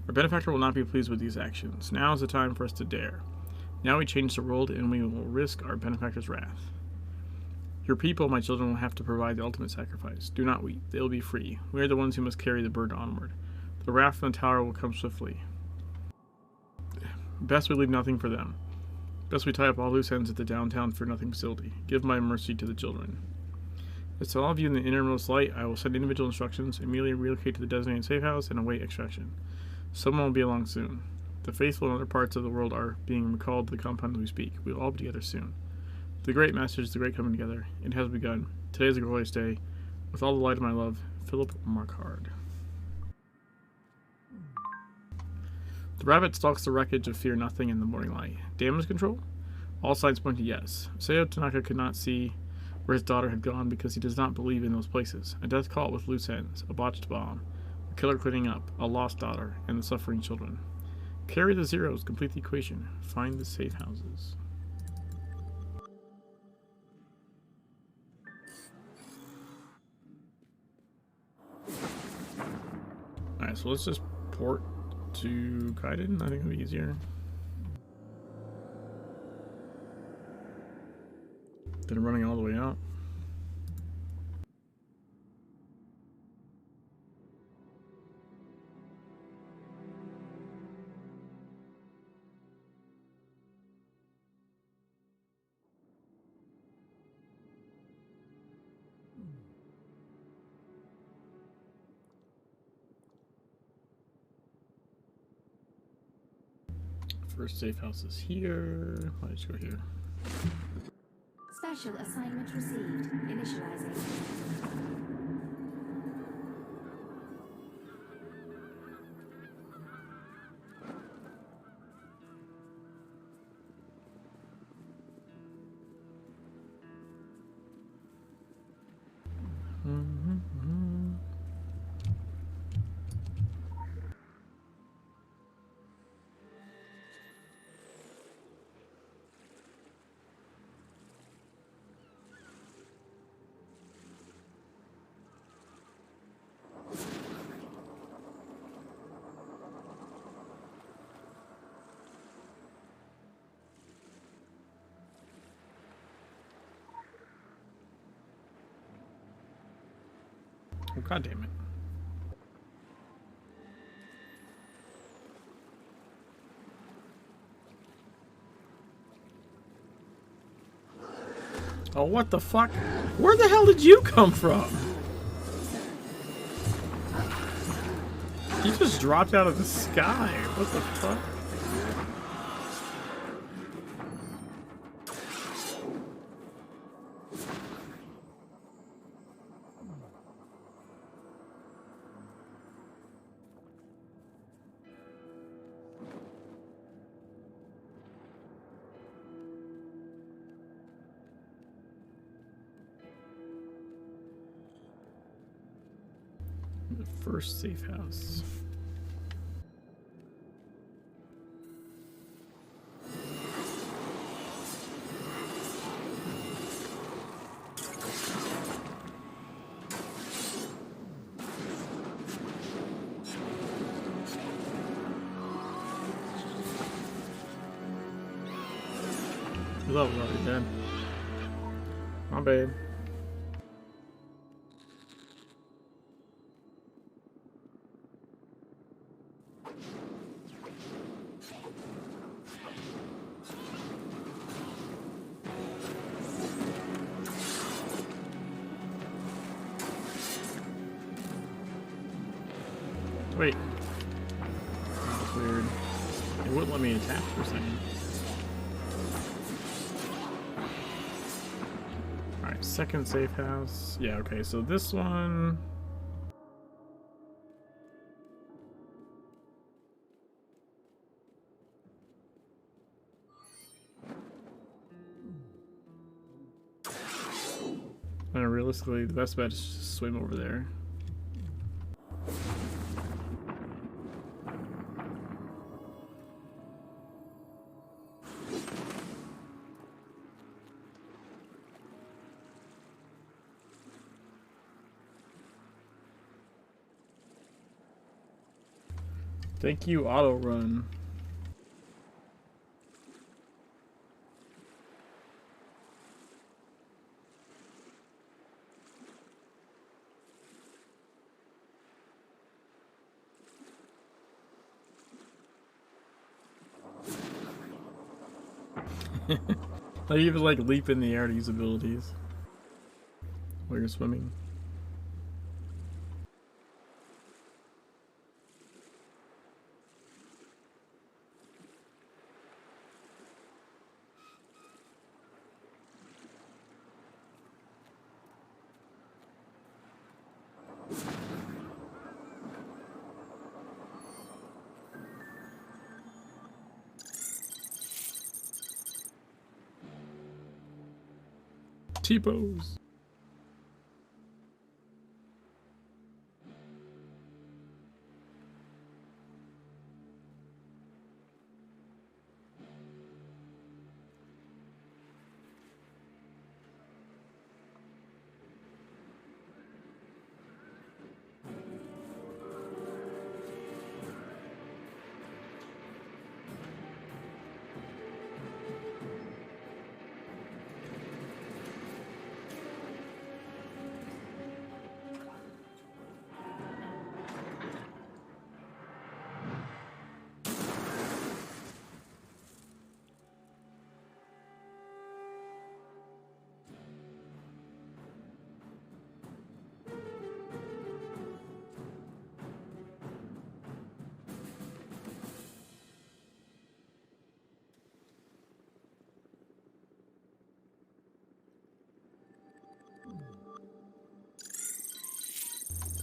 Our benefactor will not be pleased with these actions. Now is the time for us to dare. Now we change the world and we will risk our benefactor's wrath. Your people, my children, will have to provide the ultimate sacrifice. Do not weep. They will be free. We are the ones who must carry the burden onward. The wrath from the tower will come swiftly. Best we leave nothing for them. Best we tie up all loose ends at the downtown for nothing facility. Give my mercy to the children. As to all of you in the innermost light, I will send individual instructions, immediately relocate to the designated safe house, and await extraction. Someone will be along soon. The faithful in other parts of the world are being recalled to the compound as we speak. We will all be together soon. The great message, the great coming together. It has begun. Today is a glorious day. With all the light of my love, Philip Markhart. The rabbit stalks the wreckage of Fear Nothing in the morning light. Damage control? All signs point to yes. Seo Tanaka could not see where his daughter had gone because he does not believe in those places. A death cult with loose ends, a botched bomb, a killer cleaning up, a lost daughter, and the suffering children. Carry the zeros, complete the equation. Find the safe houses. Alright, so let's just port to Gaiden. I think it'll be easier. Than running all the way out. First safe house is here. Let's go here. Special assignment received. Initializing. Oh, God damn it. Oh, what the fuck? Where the hell did you come from? You just dropped out of the sky. What the fuck? The first safe house. That was already dead. My bad. Wait. That's weird. It wouldn't let me attach for a second. Alright, second safe house. Yeah, okay, so this one. And realistically, the best bet is just swim over there. Thank you, auto run. Like you even like leap in the air to use abilities while you're swimming. T-pose.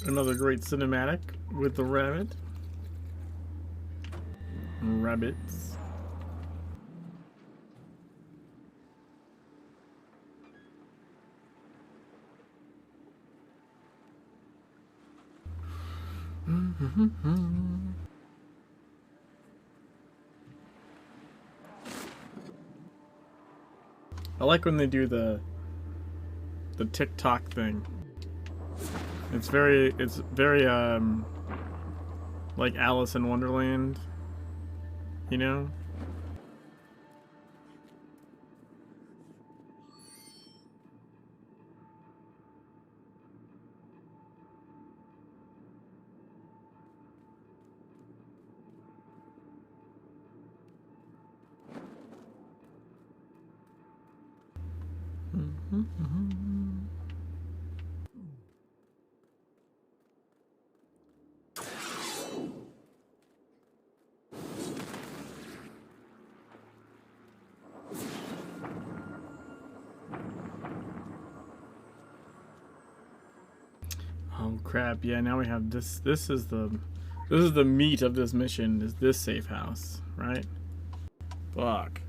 Another great cinematic with the rabbit. Rabbits. I like when they do the TikTok thing. It's very like Alice in Wonderland, you know? Oh crap, yeah, now we have this. This is the meat of this mission, is this safe house, right? Fuck.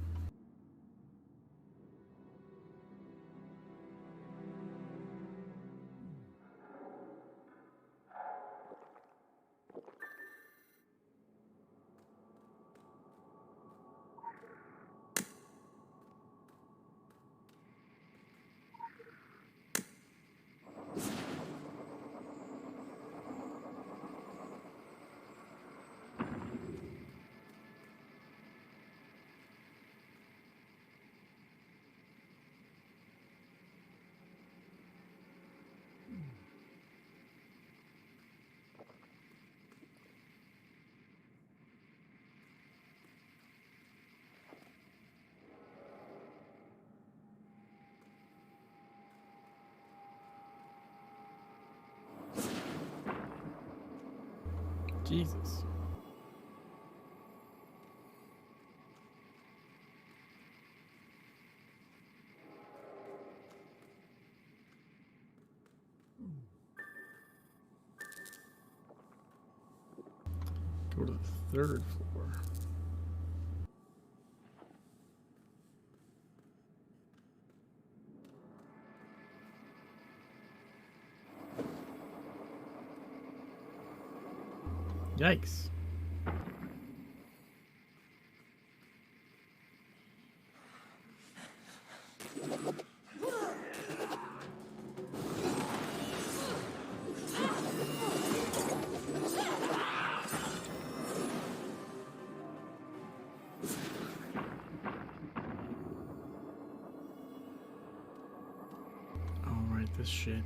Jesus. Go to the third floor. Yikes. Alright, this shit.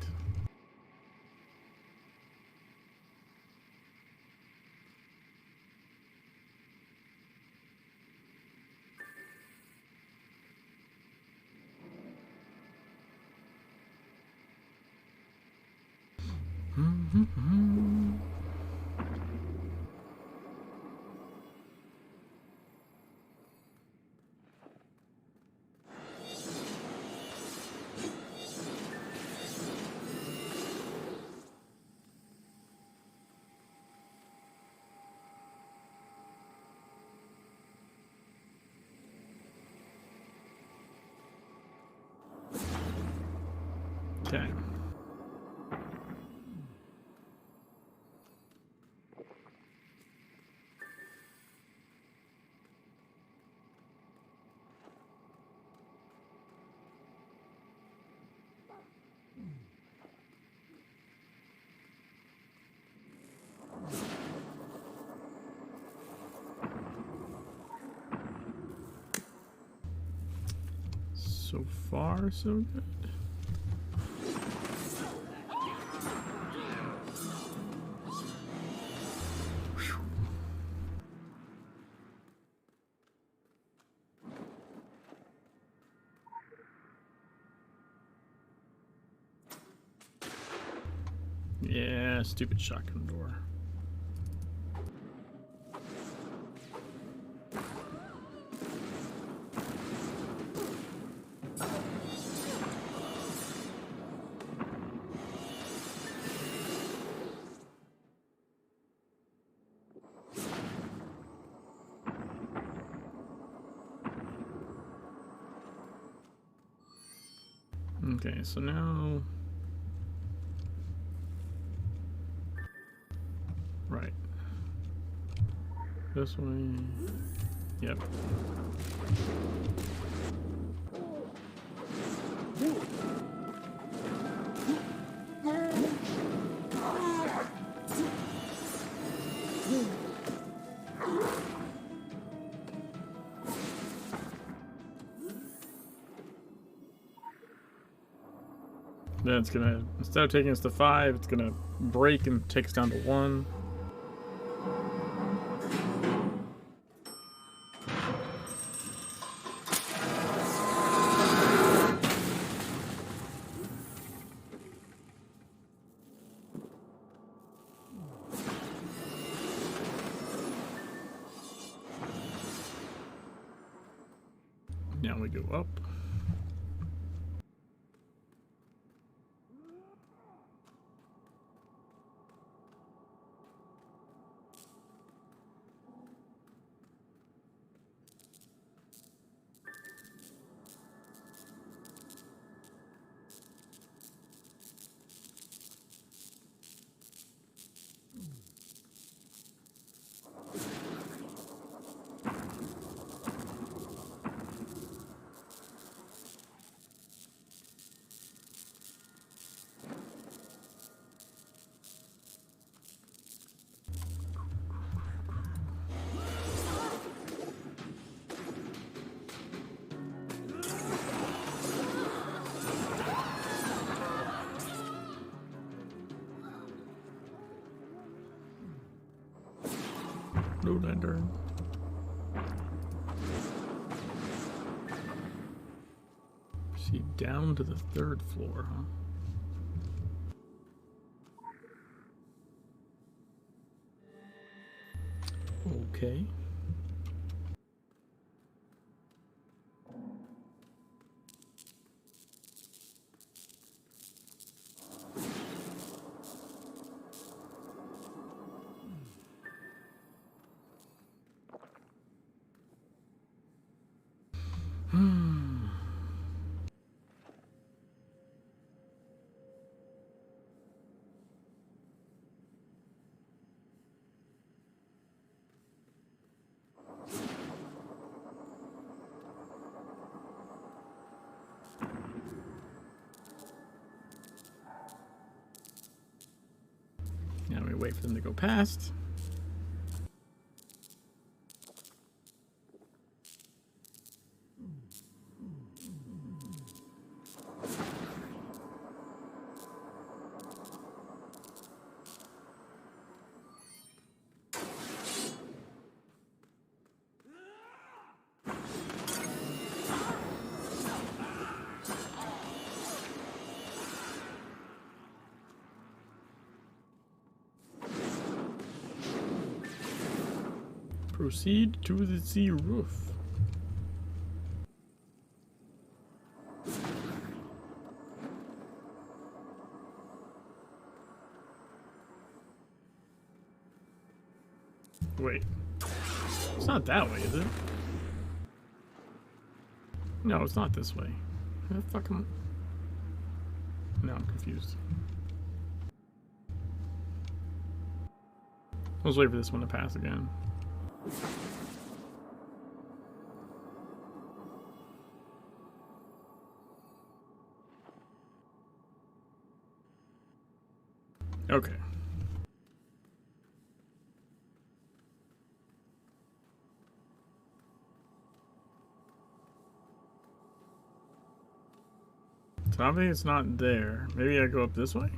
Okay. So far, so good. Yeah, stupid shotgun door. Okay, so now... Right. This way. Yep. Then it's gonna, instead of taking us to 5, it's gonna break and take us down to 1. Now we go up. No lantern. See, down to the 3rd floor, huh? Okay. Now we wait for them to go past. Proceed to the roof. Wait. It's not that way, is it? No, it's not this way. Where the fuck am I? No, I'm confused. Let's wait for this one to pass again. Okay. So obviously it's not there. Maybe I go up this way?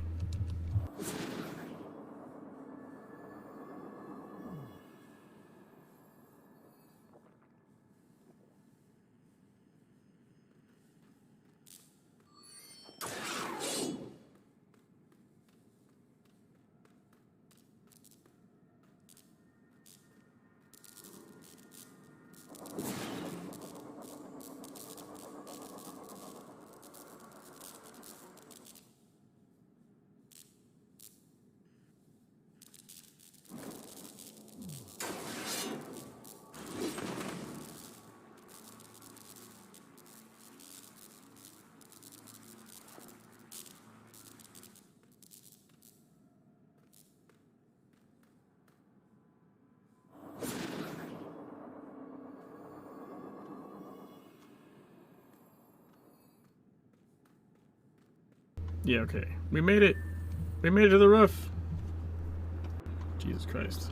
Yeah, okay. We made it. We made it to the roof. Jesus Christ.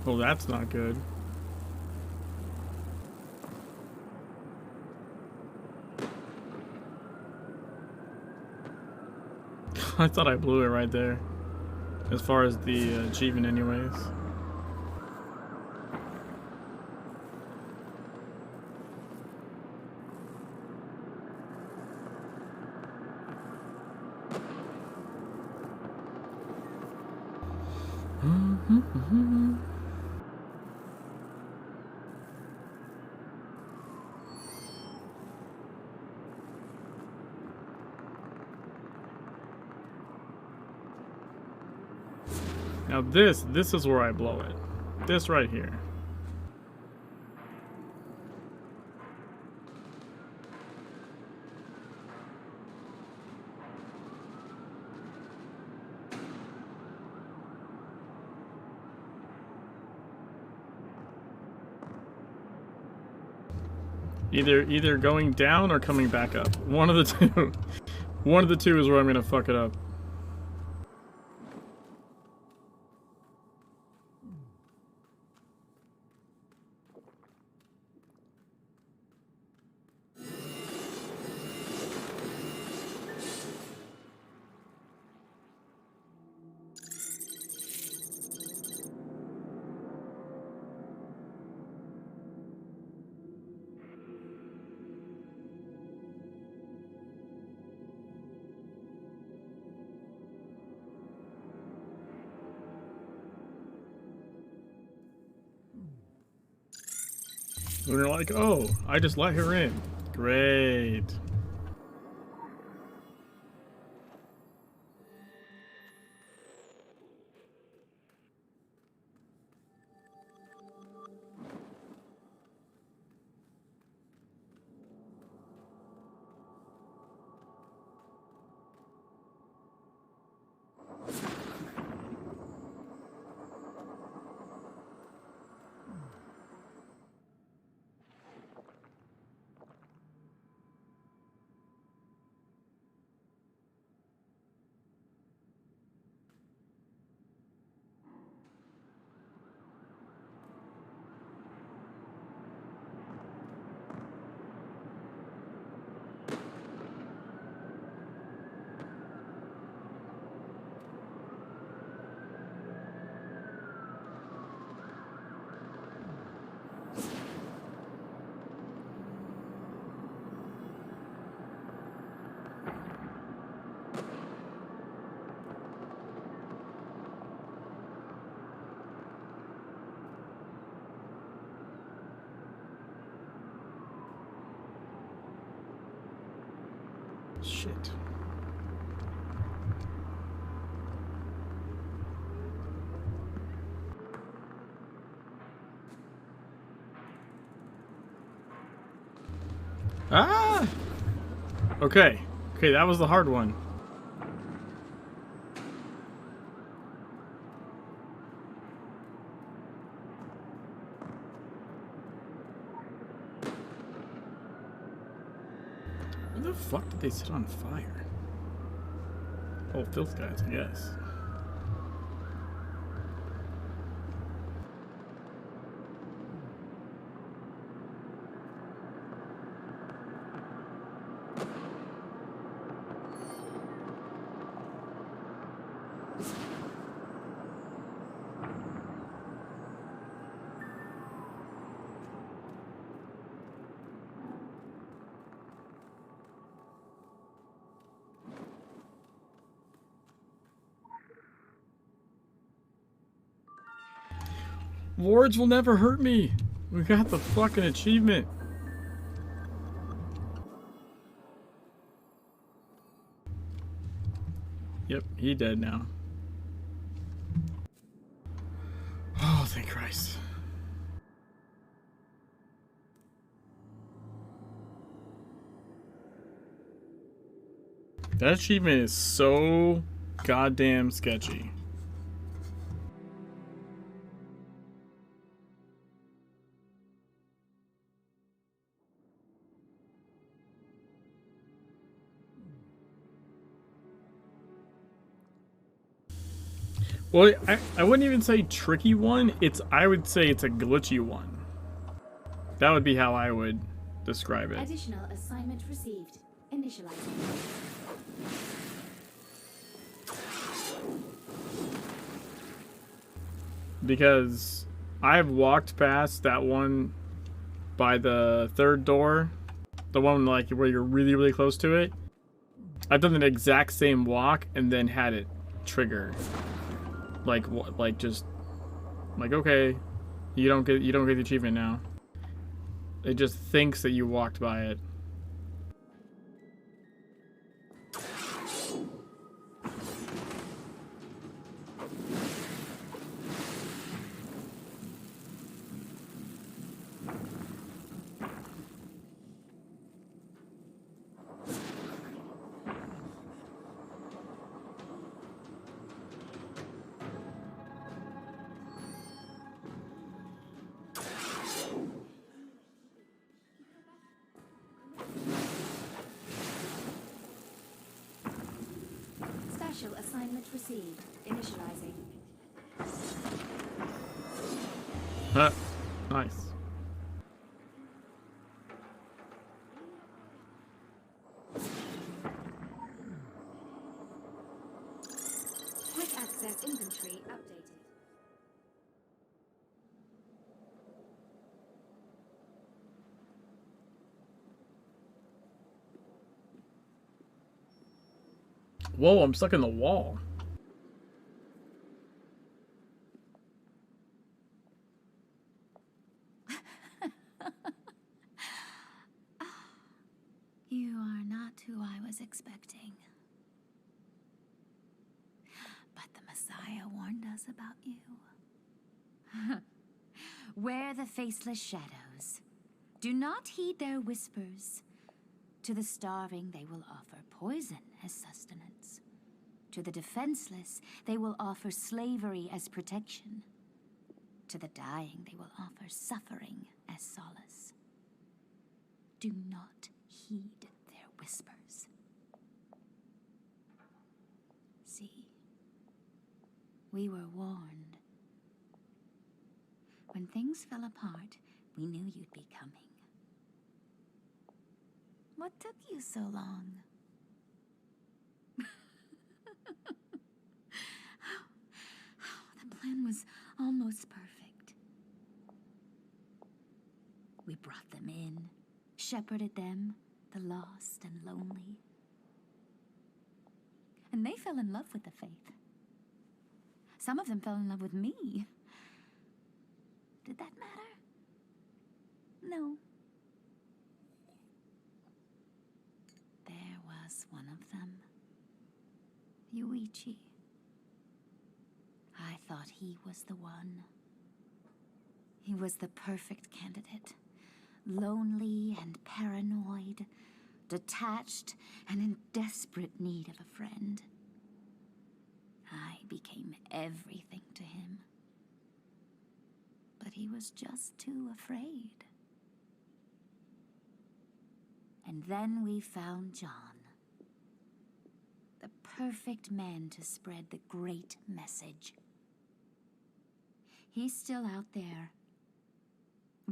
Well, that's not good. I thought I blew it right there. As far as the achievement anyways. Now this is where I blow it. This right here. Either going down or coming back up. One of the two. One of the two is where I'm gonna fuck it up. And they're like, oh, I just let her in. Great. Shit. Ah! Okay. Okay, that was the hard one. Where the fuck did they set on fire? Oh, filth guys, I guess. Wards will never hurt me. We got the fucking achievement. Yep, he dead now. Oh, thank Christ. That achievement is so goddamn sketchy. Well, I wouldn't even say tricky one. I would say it's a glitchy one. That would be how I would describe it. Additional assignment received. Initializing. Because I've walked past that one by the third door, the one like where you're really, really close to it. I've done the exact same walk and then had it trigger. Like just like, okay, you don't get the achievement now. It just thinks that you walked by it. Special assignment received. Initializing. Huh. Nice. Quick access inventory updated. Whoa, I'm stuck in the wall. was expecting. But the Messiah warned us about you. Wear the faceless shadows. Do not heed their whispers. To the starving they will offer poison as sustenance. To the defenseless they will offer slavery as protection. To the dying they will offer suffering as solace. Do not heed their whispers. See, we were warned. When things fell apart, we knew you'd be coming. What took you so long? The plan was almost perfect. We brought them in, shepherded them, the lost and lonely. And they fell in love with the faith. Some of them fell in love with me. Did that matter? No. There was one of them. Yuichi. I thought he was the one. He was the perfect candidate. Lonely and paranoid, detached and in desperate need of a friend. I became everything to him. But he was just too afraid. And then we found John. The perfect man to spread the great message. He's still out there,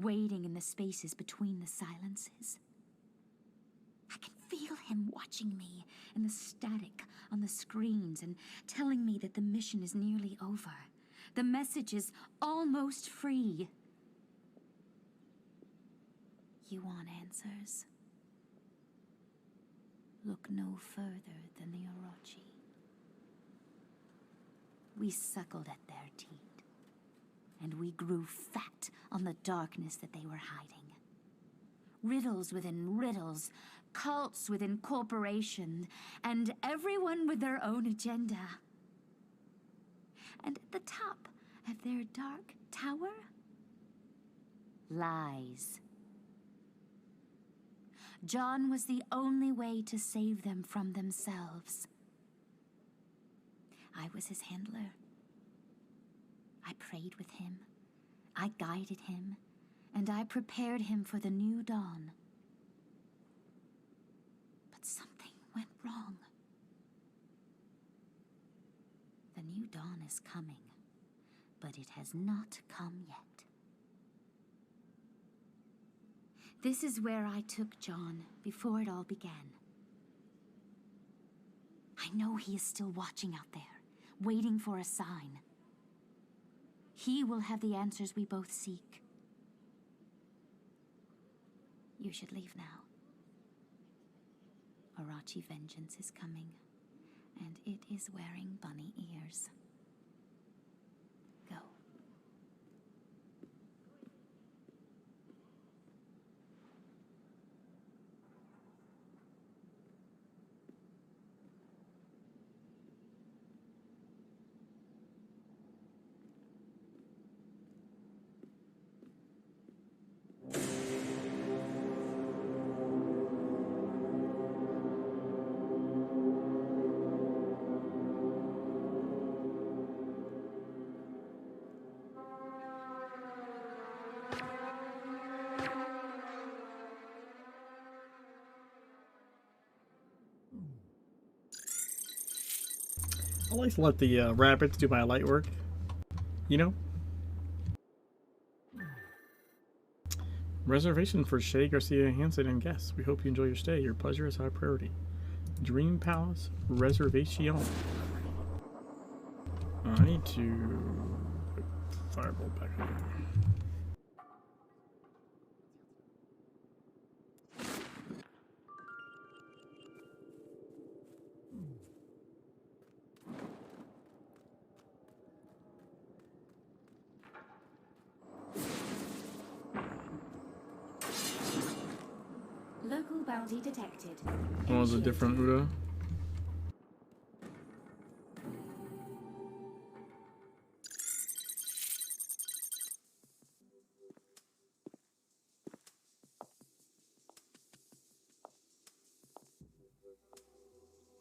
waiting in the spaces between the silences. I can feel him watching me in the static on the screens and telling me that the mission is nearly over. The message is almost free. You want answers? Look no further than the Orochi. We suckled at their teat, and we grew fat on the darkness that they were hiding. Riddles within riddles, cults within corporations, and everyone with their own agenda. And at the top of their dark tower, lies. John was the only way to save them from themselves. I was his handler. I prayed with him, I guided him, and I prepared him for the new dawn. But something went wrong. The new dawn is coming, but it has not come yet. This is where I took John before it all began. I know he is still watching out there, waiting for a sign. He will have the answers we both seek. You should leave now. Orochi vengeance is coming, and it is wearing bunny ears. Go. I like to let the rabbits do my light work. You know? Reservation for Shay Garcia Hansen and guests. We hope you enjoy your stay. Your pleasure is high priority. Dream Palace Reservation. I need to put Firebolt back on. bounty detected. One was a different Uda.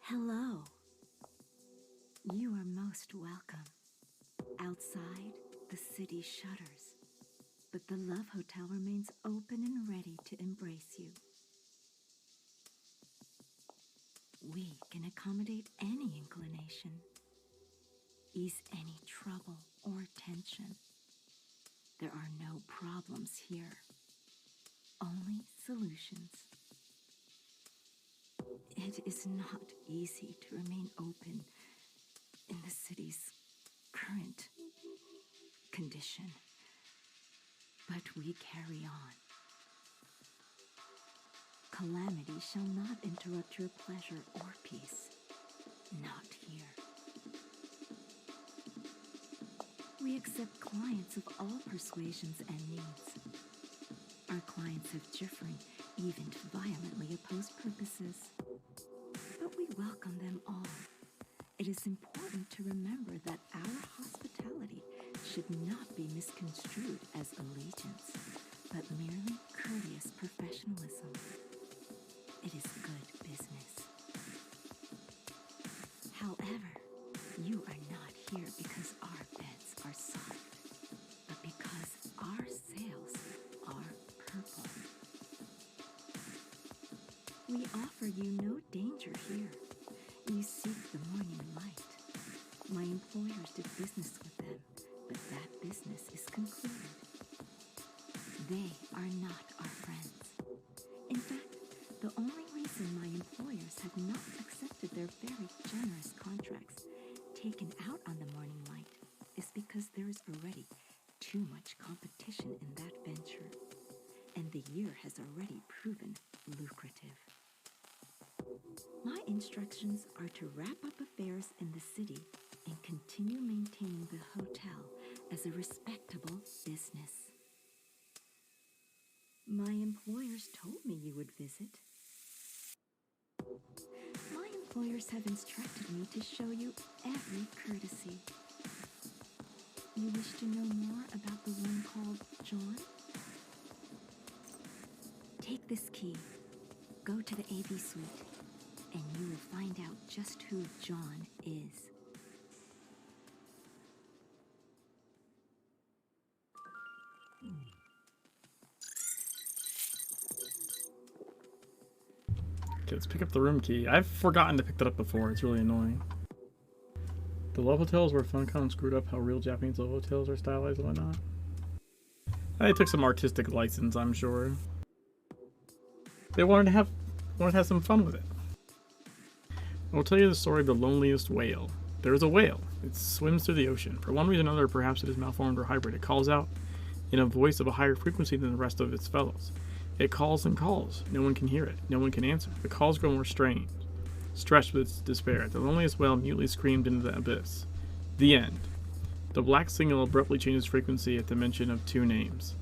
Hello. You are most welcome. Outside, the city shudders, but the Love Hotel remains open and ready to embrace you. We can accommodate any inclination, ease any trouble or tension. There are no problems here, only solutions. It is not easy to remain open in the city's current condition, but we carry on. Calamity shall not interrupt your pleasure or peace. Not here. We accept clients of all persuasions and needs. Our clients have differing, even to violently opposed purposes. But we welcome them all. It is important to remember that our hospitality should not be misconstrued as allegiance, but merely courteous professionalism. It is good business. However, you are not here because our beds are soft, but because our sails are purple. We offer you no danger here. You seek the morning light. My employers did business with them, but that business is concluded. They are not our friends. In fact, the only reason my employers have not accepted their very generous contracts taken out on the morning light is because there is already too much competition in that venture, and the year has already proven lucrative. My instructions are to wrap up affairs in the city and continue maintaining the hotel as a respectable business. My employers told me you would visit. My employers have instructed me to show you every courtesy. You wish to know more about the one called John? Take this key, go to the AV suite, and you will find out just who John is. Okay, let's pick up the room key. I've forgotten to pick that up before. It's really annoying. The love hotels where Funcom screwed up how real Japanese love hotels are stylized and whatnot. They took some artistic license, I'm sure. They wanted to have some fun with it. I will tell you the story of the loneliest whale. There is a whale. It swims through the ocean. For one reason or another, perhaps it is malformed or hybrid. It calls out in a voice of a higher frequency than the rest of its fellows. It calls and calls. No one can hear it. No one can answer. The calls grow more strained, stretched with its despair. The loneliest whale mutely screamed into the abyss. The end. The black signal abruptly changes frequency at the mention of two names.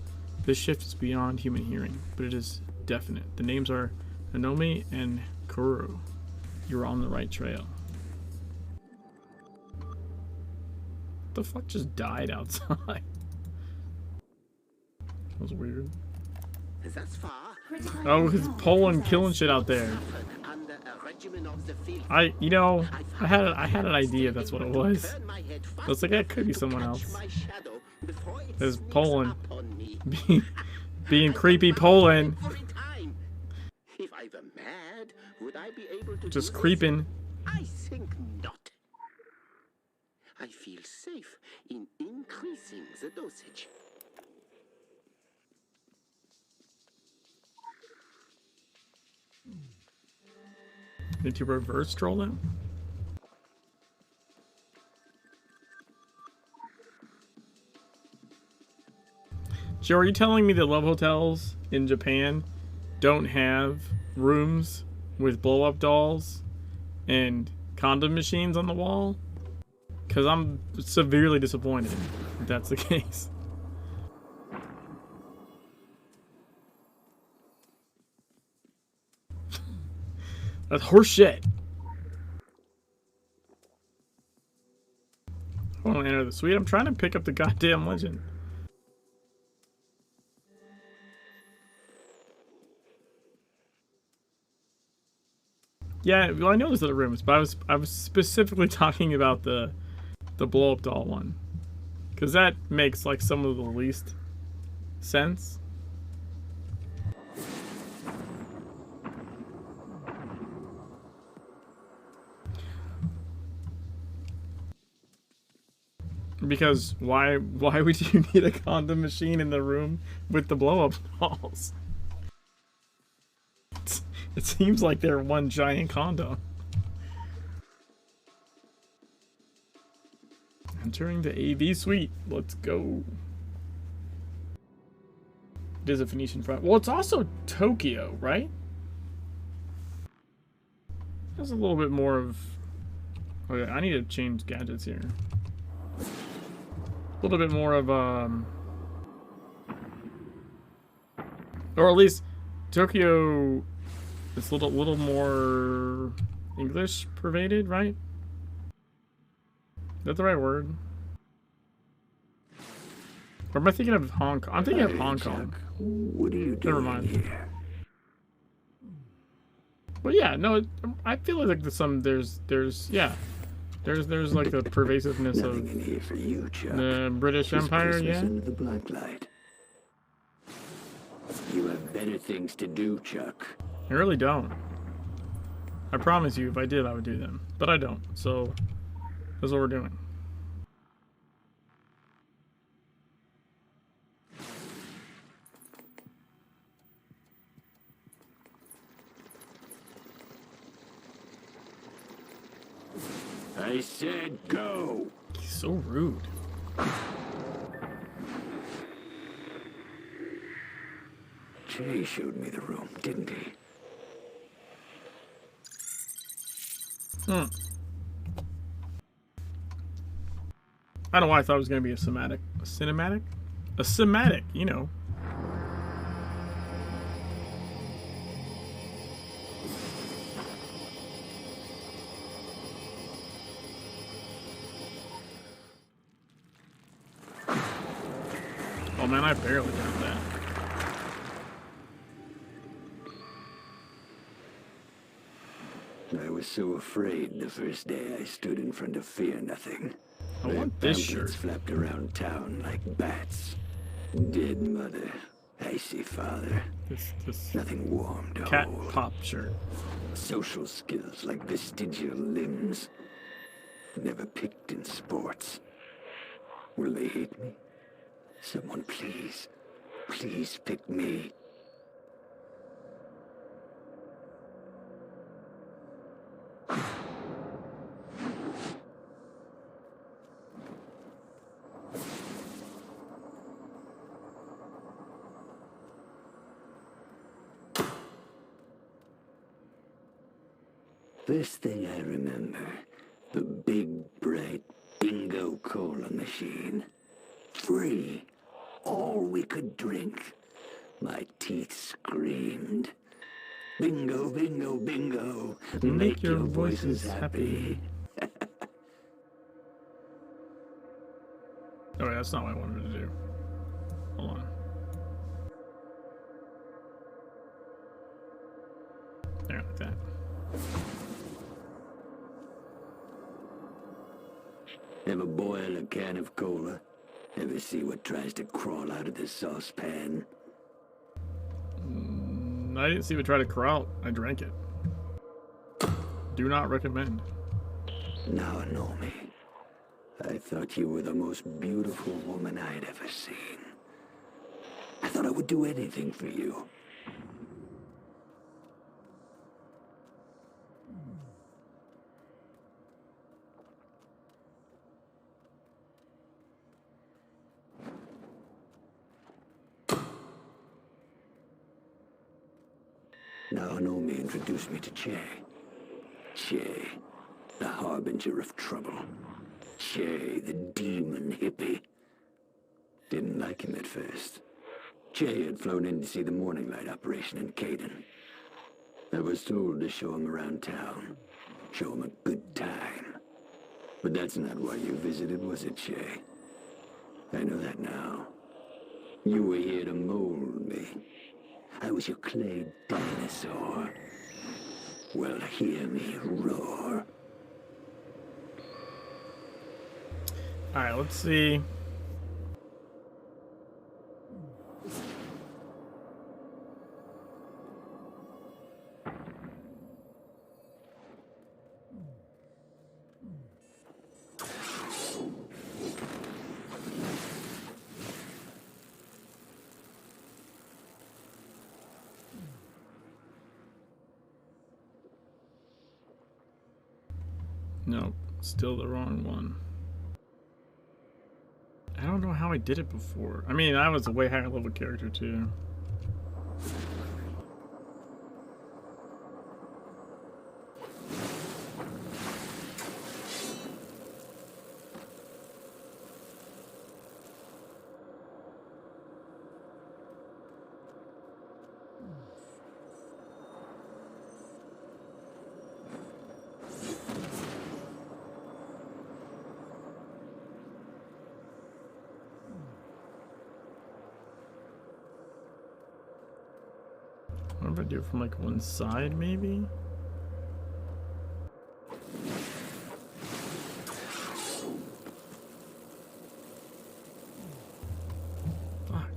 This shift is beyond human hearing, but it is definite. The names are Nanomi and Kuru. You're on the right trail. What the fuck just died outside? That was weird. Thus far, Oh, it's Poland killing shit out there. under a regimen of the field. I had an idea that's what it was. I was like, that could be someone else. There's Poland. Being creepy Poland. If I were mad, would I be able to Just do this? creeping. I think not. I feel safe in increasing the dosage. Need to reverse troll them? Joe, are you telling me that love hotels in Japan don't have rooms with blow-up dolls and condom machines on the wall? Because I'm severely disappointed if that's the case. That's horseshit. I want to enter the suite. I'm trying to pick up the goddamn legend. Yeah, well, I know there's other rooms, but I was specifically talking about the blow up doll one, because that makes like some of the least sense. Because why would you need a condom machine in the room with the blow up dolls? It seems like they're one giant condom. Entering the AV suite. Let's go. It is a Phoenician front. Well, it's also Tokyo, right? There's a little bit more of... Okay, I need to change gadgets here. A little bit more of, or at least Tokyo is a little more English pervaded, right? Is that the right word? Or am I thinking of Hong Kong? I'm thinking of Hong Kong. What are you doing Never mind. here? But yeah, no, I feel like there's like the pervasiveness Nothing of in here for you, Chuck. the British Just Empire, Christmas yeah. under the black light. You have better things to do, Chuck. I really don't. I promise you, if I did, I would do them. But I don't, so that's what we're doing. I said go. He's so rude. Jay showed me the room, didn't he? I don't know why I thought it was gonna be a cinematic. A cinematic? A cinematic, you know. Oh man, I barely got that. I was so afraid the first day I stood in front of Fear Nothing. I want this Pamphlets shirt. flapped around town like bats. Dead mother, icy father. This Nothing warm to cat hold. pop shirt. Social skills like vestigial limbs. Never picked in sports. Will they hate me? Someone please, please pick me. First thing I remember, the big, bright bingo cola machine. Free. All we could drink. My teeth screamed. Bingo, bingo, bingo. Make your voices happy. Oh, wait, that's not what I wanted to do. Hold on. There, like that. Ever boil a can of cola? Ever see what tries to crawl out of the saucepan? I didn't see it try to crawl out. I drank it. Do not recommend. Now know me. I thought you were the most beautiful woman I'd ever seen. I thought I would do anything for you. Now Naomi introduced me to Che. Che, the harbinger of trouble. Che, the demon hippie. Didn't like him at first. Che had flown in to see the morning light operation in Caden. I was told to show him around town. Show him a good time. But that's not why you visited, was it, Shay? I know that now. You were here to mold me. I was your clay dinosaur. Well, hear me roar. Alright, let's see. Nope, still the wrong one. I don't know how I did it before. I mean, I was a way higher level character too. What if I do it from like one side, maybe? Fuck.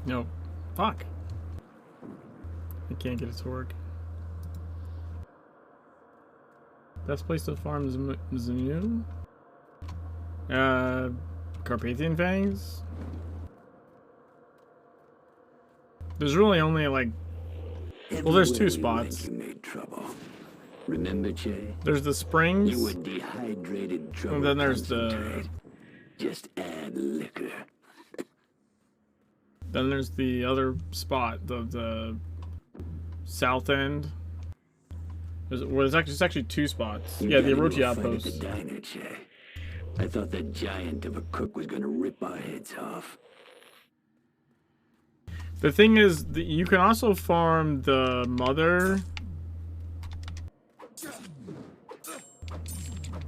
Nope. Fuck. I can't get it to work. Best place to farm Zanu? Carpathian Fangs? There's really only like... Well, there's two spots. You made trouble. Remember, Jay? There's the springs. You were dehydrated trouble. And then there's concentrate. Just add liquor. Then there's the other spot, the south end. There's actually two spots. Yeah, the Orochi outpost. At the diner, Jay. I thought that giant of a cook was gonna rip our heads off. The thing is, you can also farm the mother.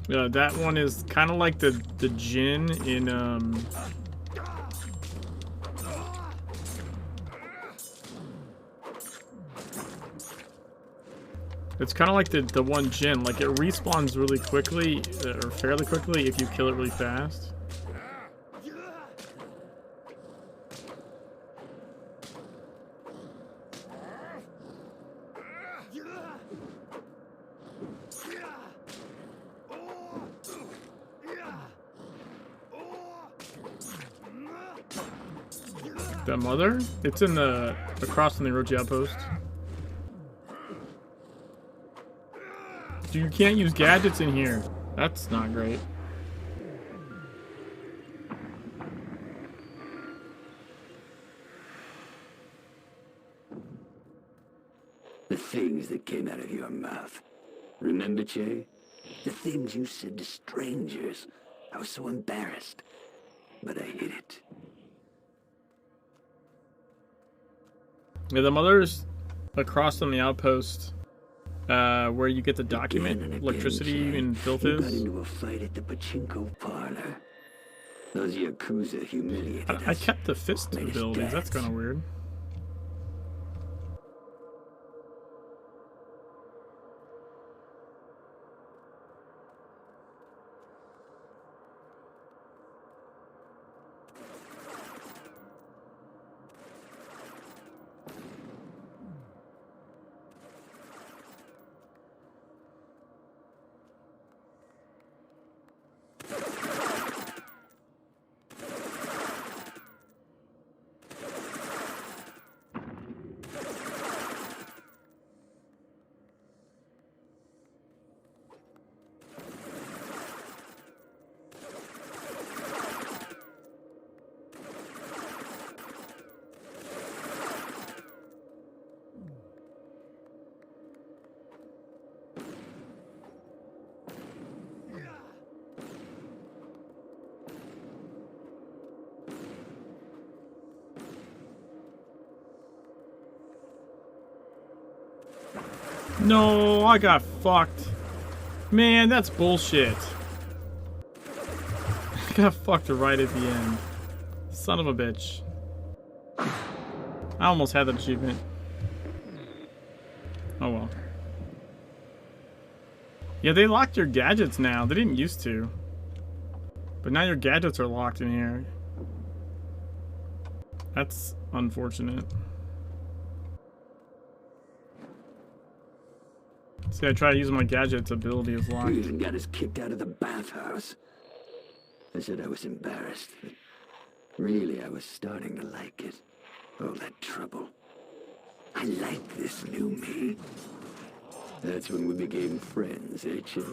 Yeah, that one is kind of like the Jinn in It's kind of like the one Jinn. Like, it respawns really quickly, or fairly quickly, if you kill it really fast. The mother? It's in the across from the Orochi outpost. You can't use gadgets in here. That's not great. The things that came out of your mouth. Remember, Jay? The things you said to strangers. I was so embarrassed. But I hid it. Yeah, the mother's across from the outpost. Where you get the document electricity and filth You got is. into a fight at the pachinko parlor. Those Yakuza humiliated us. I kept the fist Made us abilities. That's dance. kind of weird. No, I got fucked. Man, that's bullshit. I got fucked right at the end. Son of a bitch. I almost had that achievement. Oh well. Yeah, they locked your gadgets now. They didn't used to. But now your gadgets are locked in here. That's unfortunate. See, I tried to use my gadget's ability is locked. He even got us kicked out of the bathhouse. I said I was embarrassed, but really I was starting to like it. All that trouble. I like this new me. That's when we became friends, eh, Chili?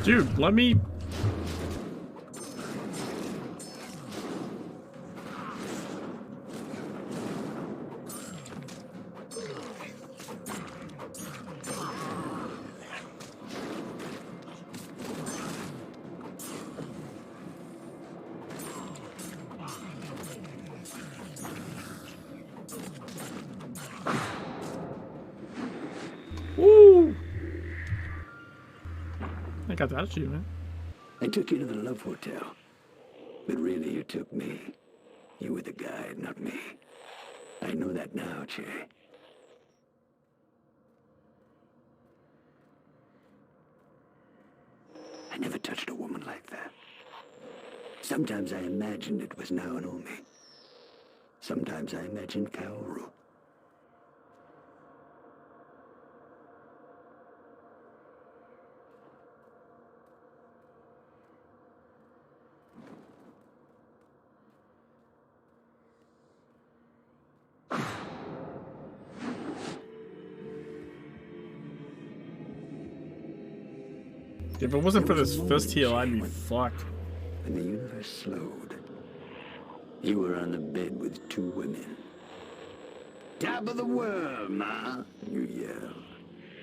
Dude, let me... Woo! I got that achievement. I took you to the Love Hotel. But really, you took me. You were the guide, not me. I know that now, Che. I never touched a woman like that. Sometimes I imagined it was Naomi. Sometimes I imagined Kaoru. If it wasn't for this fist heal, I'd be fucked. When the universe slowed, you were on the bed with two women. Top of the world, ma, you yell,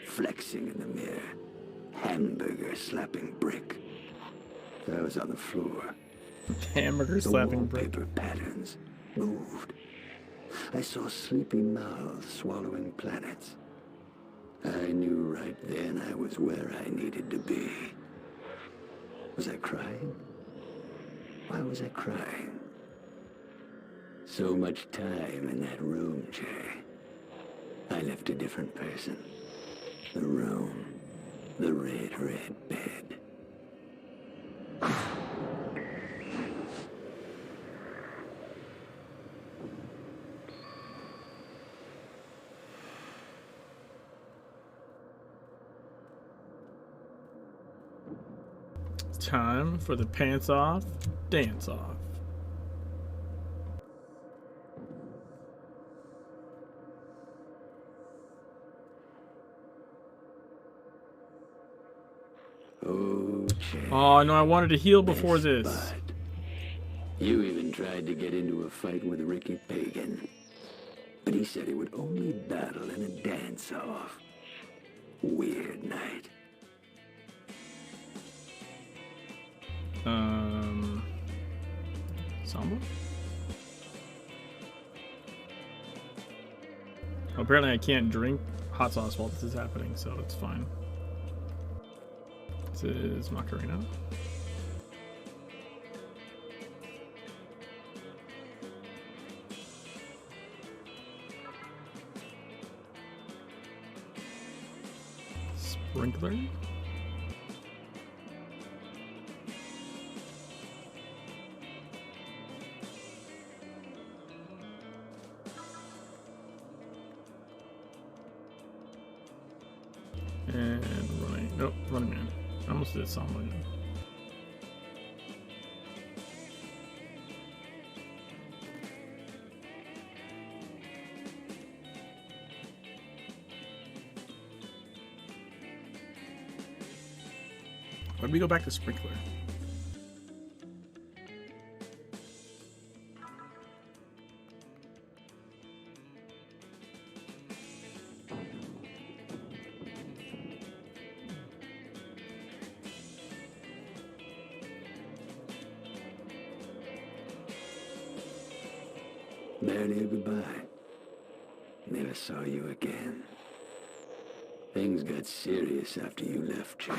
flexing in the mirror, hamburger slapping brick. I was on the floor. Hamburger slapping brick. The wallpaper patterns moved. I saw sleepy mouths swallowing planets. I knew right then I was where I needed to be. Was I crying? Why was I crying? So much time in that room, Jay. I left a different person. The room. The red bed. Time for the pants off, dance off. Oh, Jay. Oh no, I wanted to heal before this. But you even tried to get into a fight with Ricky Pagan. But he said he would only battle in a dance-off. Weird night. Samba? Apparently I can't drink hot sauce while this is happening, so it's fine. This is Macarena. Sprinkler. And running. Nope, running man. I almost did something. Why did we go back to Sprinkler? Barely a goodbye. Never saw you again. Things got serious after you left, Jack.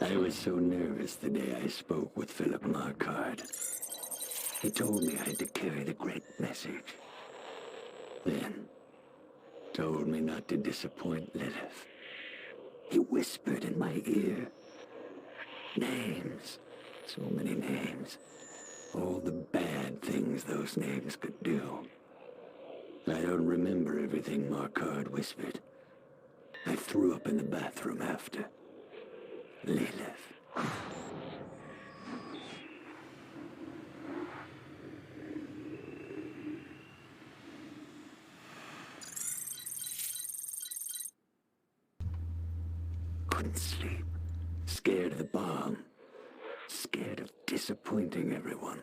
I was so nervous the day I spoke with Philip Marquardt. He told me I had to carry the great message. Then, told me not to disappoint Lilith. He whispered in my ear. Names. So many names. All the bad things those names could do. I don't remember everything Marquardt whispered. I threw up in the bathroom after. Lilith. Couldn't sleep. Scared of the bomb. Scared of disappointing everyone.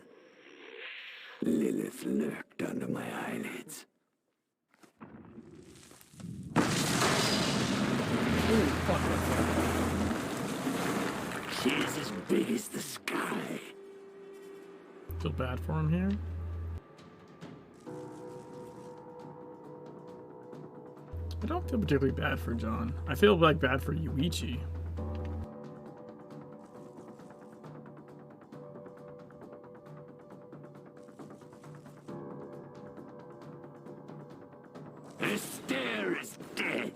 Lilith lurked under my eyelids. She's as big as the sky. Feel bad for him here. I don't feel particularly bad for John. I feel like bad for Yuichi. Her stare is dead.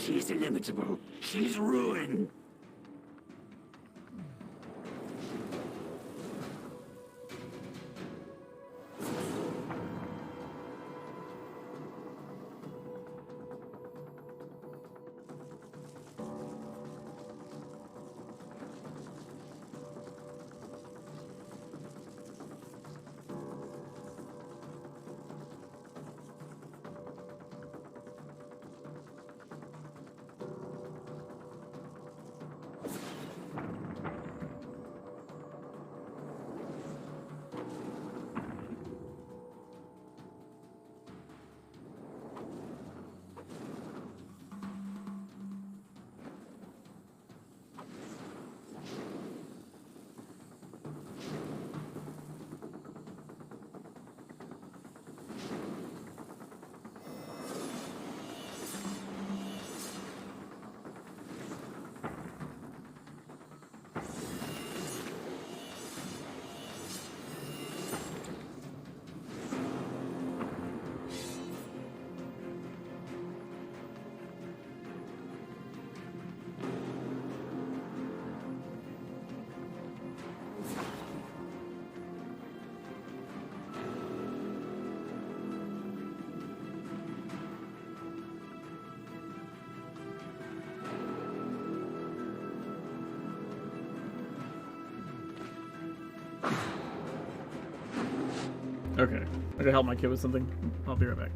She's illimitable. She's ruin. Okay, I gotta help my kid with something. I'll be right back.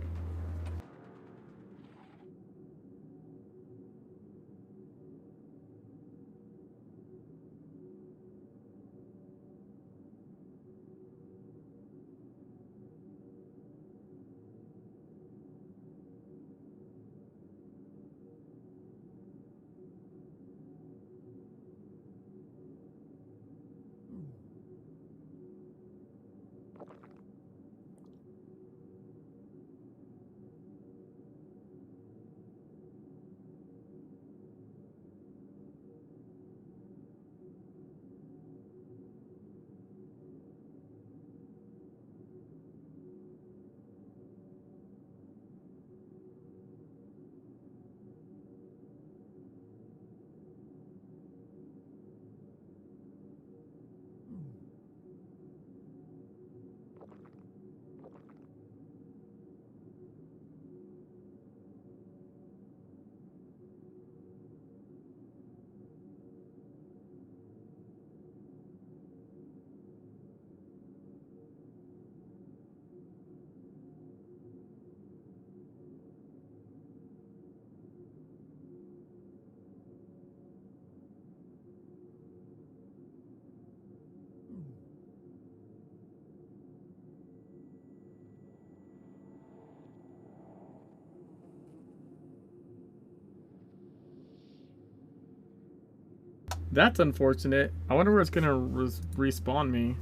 That's unfortunate. I wonder where it's gonna respawn me.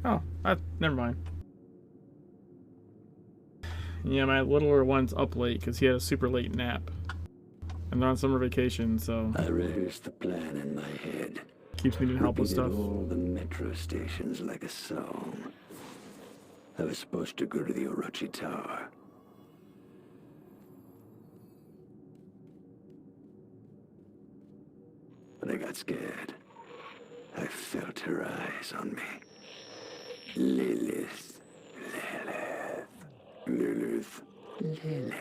Oh, never mind. Yeah, my littler one's up late because he had a super late nap. And they're on summer vacation, so I rehearsed the plan in my head. keeps needing help with Repeated stuff. all the metro stations like a song. I was supposed to go to the Orochi Tower. But I got scared. I felt her eyes on me. Lilith. Lilith. Lilith. Lilith.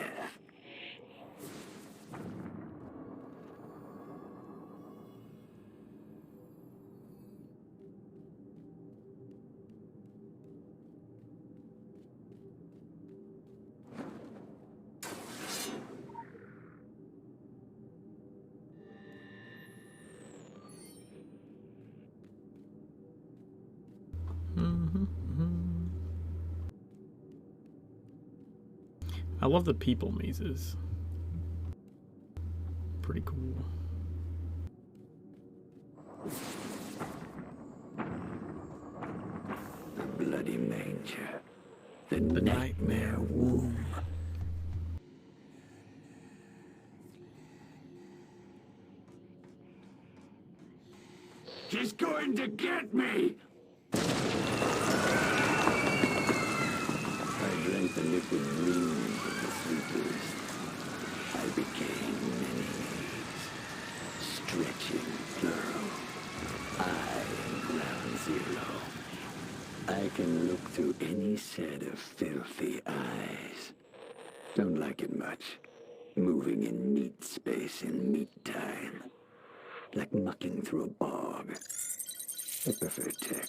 I love the people mazes. Pretty cool. The bloody manger. The nightmare womb. She's going to get me! I drank the liquid dreams of the sleepers. I became many, stretching plural. I am ground zero. I can look through any set of filthy eyes. Don't like it much. Moving in meat space in meat time. Like mucking through a bog. I prefer tech.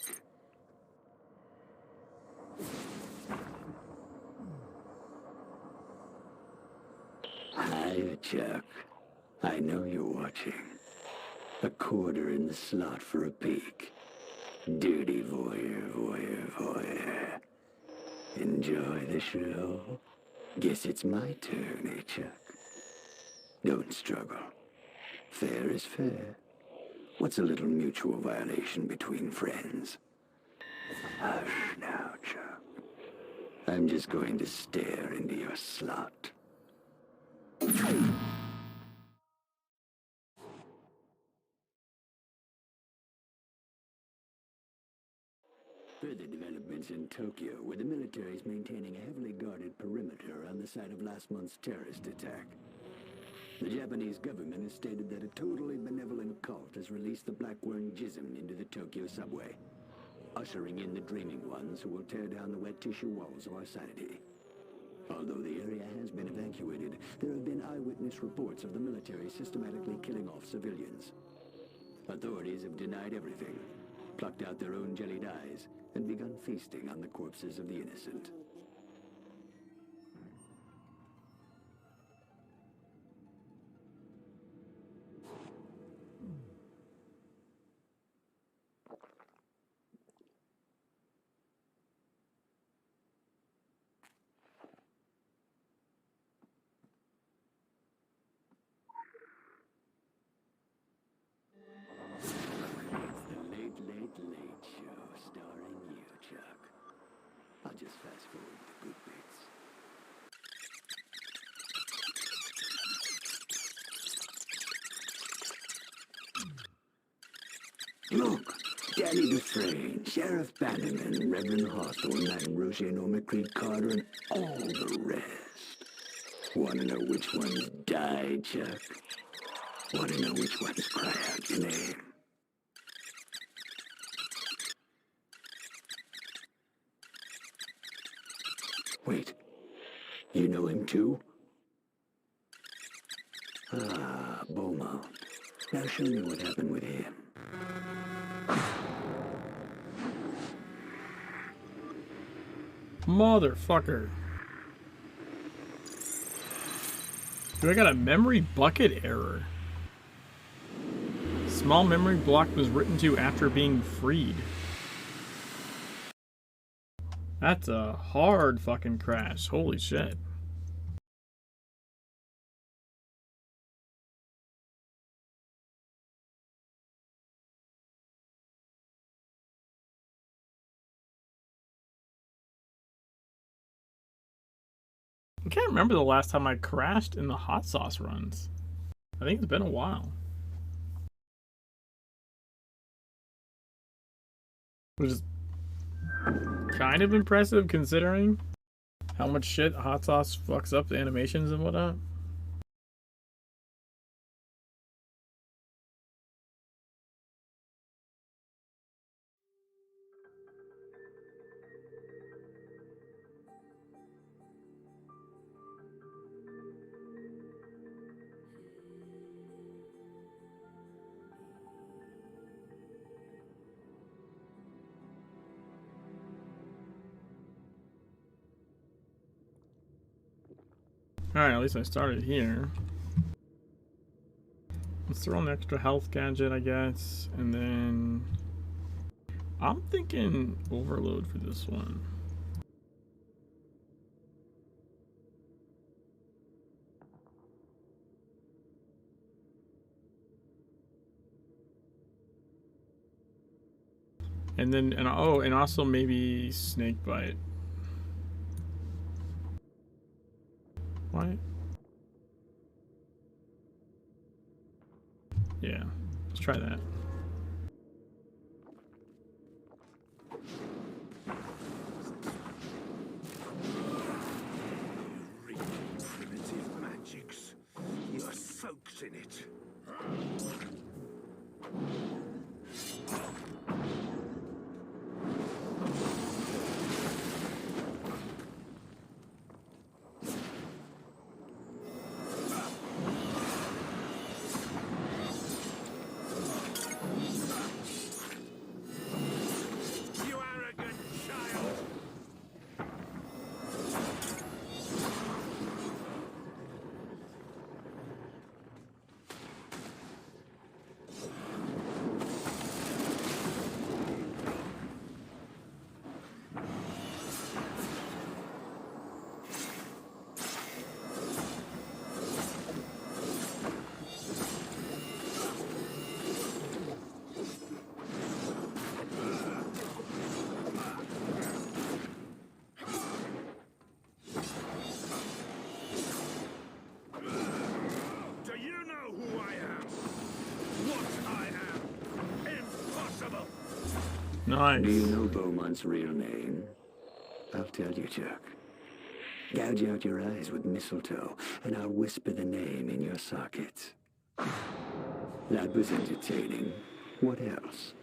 Hi, Chuck. I know you're watching. A quarter in the slot for a peek. Dirty voyeur, voyeur, voyeur. Enjoy the show? Guess it's my turn, eh, Chuck? Don't struggle. Fair is fair. What's a little mutual violation between friends? Hush now, Chuck. I'm just going to stare into your slot. Further developments in Tokyo, where the military is maintaining a heavily guarded perimeter on the site of last month's terrorist attack. The Japanese government has stated that a totally benevolent cult has released the black-worm jism into the Tokyo subway, ushering in the dreaming ones who will tear down the wet tissue walls of our sanity. Although the area has been evacuated, there have been eyewitness reports of the military systematically killing off civilians. Authorities have denied everything, plucked out their own jellied eyes, and begun feasting on the corpses of the innocent. Late Show starring you, Chuck. I'll just fast forward the good bits. Look! Danny Dufresne, Sheriff Bannerman, Reverend Hawthorne, Madam Roger, Norma Creed Carter, and all the rest. Want to know which ones died, Chuck? Want to know which ones cry out your name? Wait, you know him too? Ah, Beaumont. Now show me what happened with him. Motherfucker. Dude, I got a memory bucket error. Small memory block was written to after being freed. That's a hard fucking crash. Holy shit. I can't remember the last time I crashed in the hot sauce runs. I think it's been a while. Which is kind of impressive considering how much shit hot sauce fucks up the animations and whatnot. Alright, at least I started here. Let's throw an extra health gadget, I guess. And then I'm thinking overload for this one. And then, and also maybe snake bite. What? Yeah, let's try that. Primitive magics. You're soaked in it. Nice. Do you know Beaumont's real name? I'll tell you, Chuck. Gouge out your eyes with mistletoe, and I'll whisper the name in your sockets. That was entertaining. What else?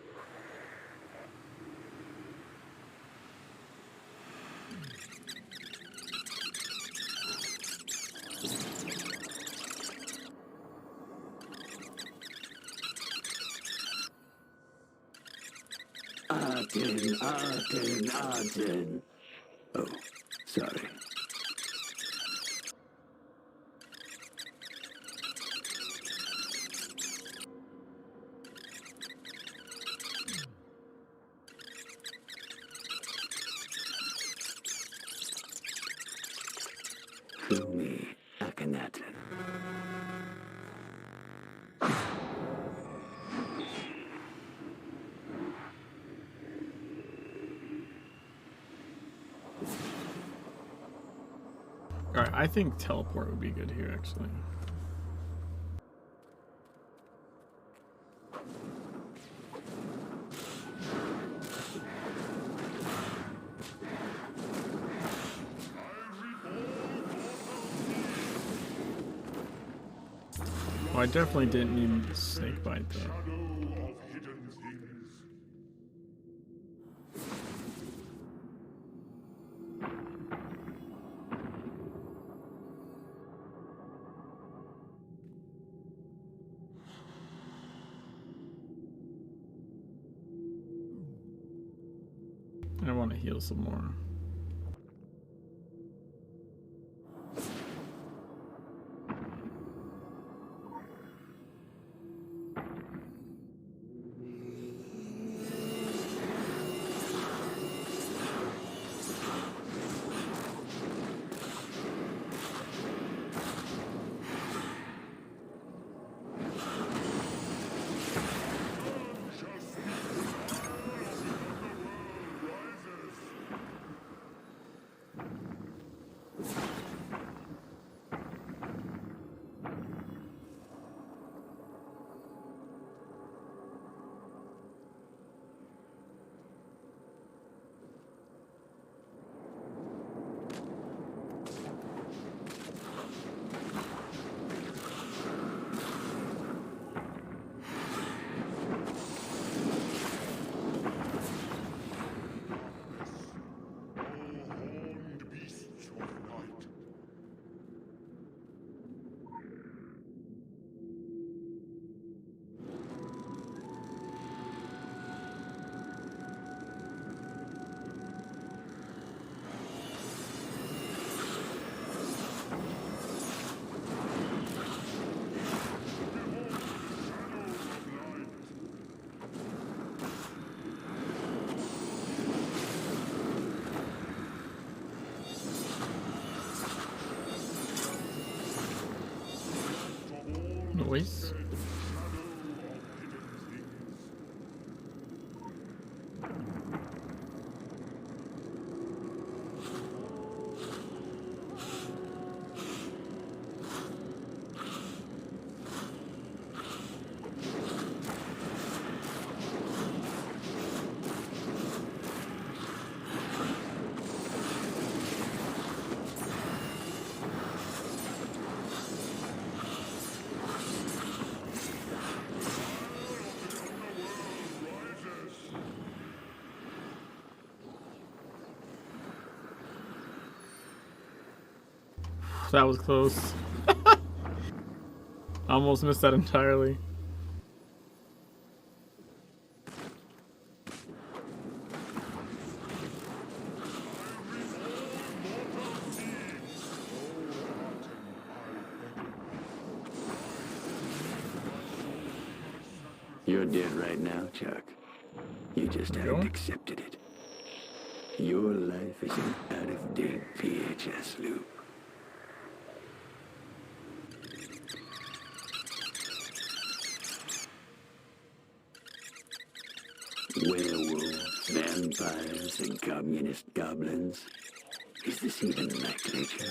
Arden. Oh, sorry. Show me Akhenaten. Alright, I think teleport would be good here, actually. Well, I definitely didn't need snake bite, though. I want to heal some more. Noise. That was close. Almost missed that entirely. You're dead right now, Chuck. You just haven't accepted it. Your life is an out-of-date VHS loop. Werewolves, vampires, and communist goblins. Is this even nomenclature?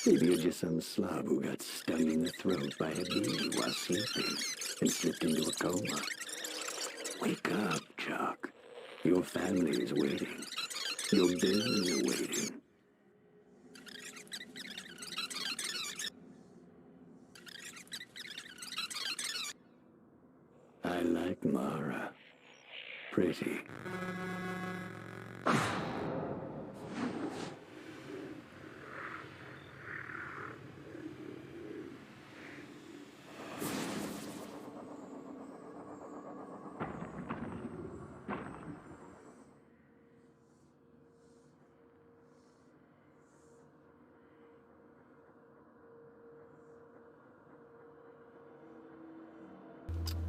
Maybe you're just some slob who got stung in the throat by a bee while sleeping and slipped into a coma. Wake up, Chuck. Your family is waiting. Your bills are waiting. I like Mara. Pretty.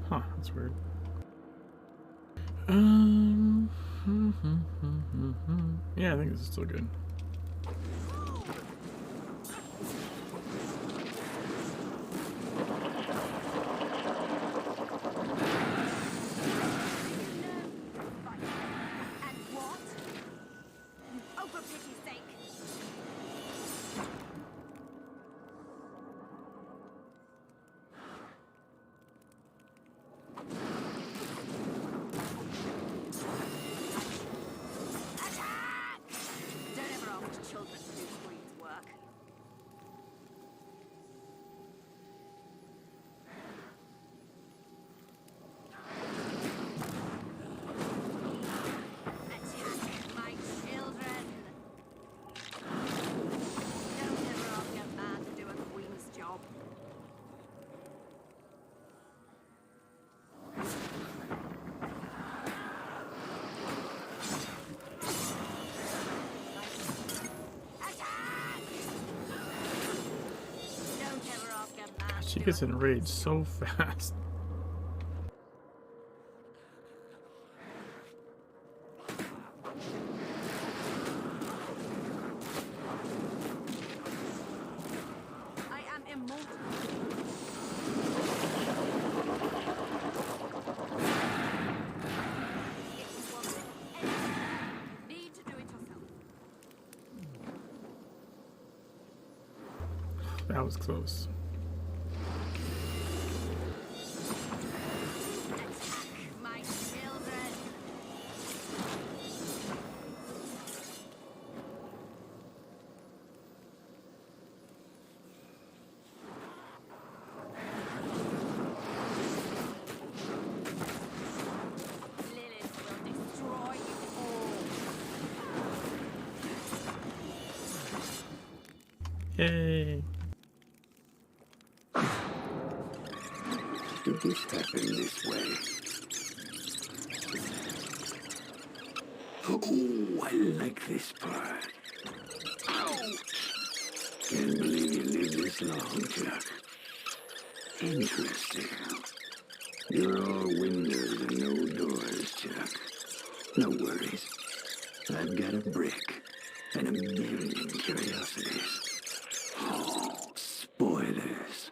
Huh, that's weird. Yeah, I think this is still good. She gets enraged so fast. I am immortal. Need to do it yourself. That was close. My children. Lilith will destroy you all. Yay. Did this happen this way? Oh, I like this part. Ouch! Can't believe you lived this long, Chuck. Interesting. You're all windows and no doors, Chuck. No worries. I've got a brick and a million curiosities. Oh, spoilers.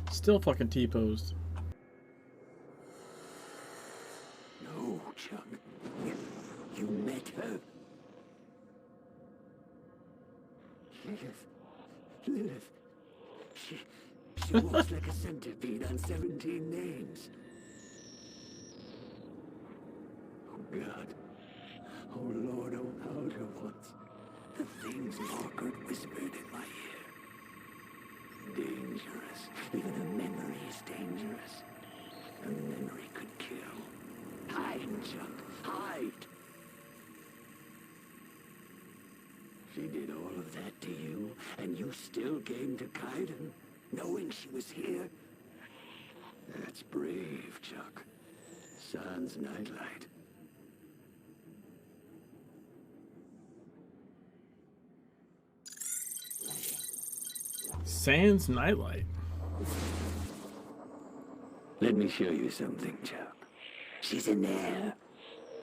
Still fucking T-posed. No, Chuck. You met her. Lilith. She walks like a centipede on 17 names. Oh, God. Oh, Lord, oh, Outer Ones. The things Margaret whispered in my ear. Dangerous. Even a memory is dangerous. A memory could kill. Hide, Chuck. Hide. She did all of that to you, and you still came to Kaiden, knowing she was here? That's brave, Chuck. Sans nightlight. Sans nightlight. Let me show you something, Chuck. She's in there.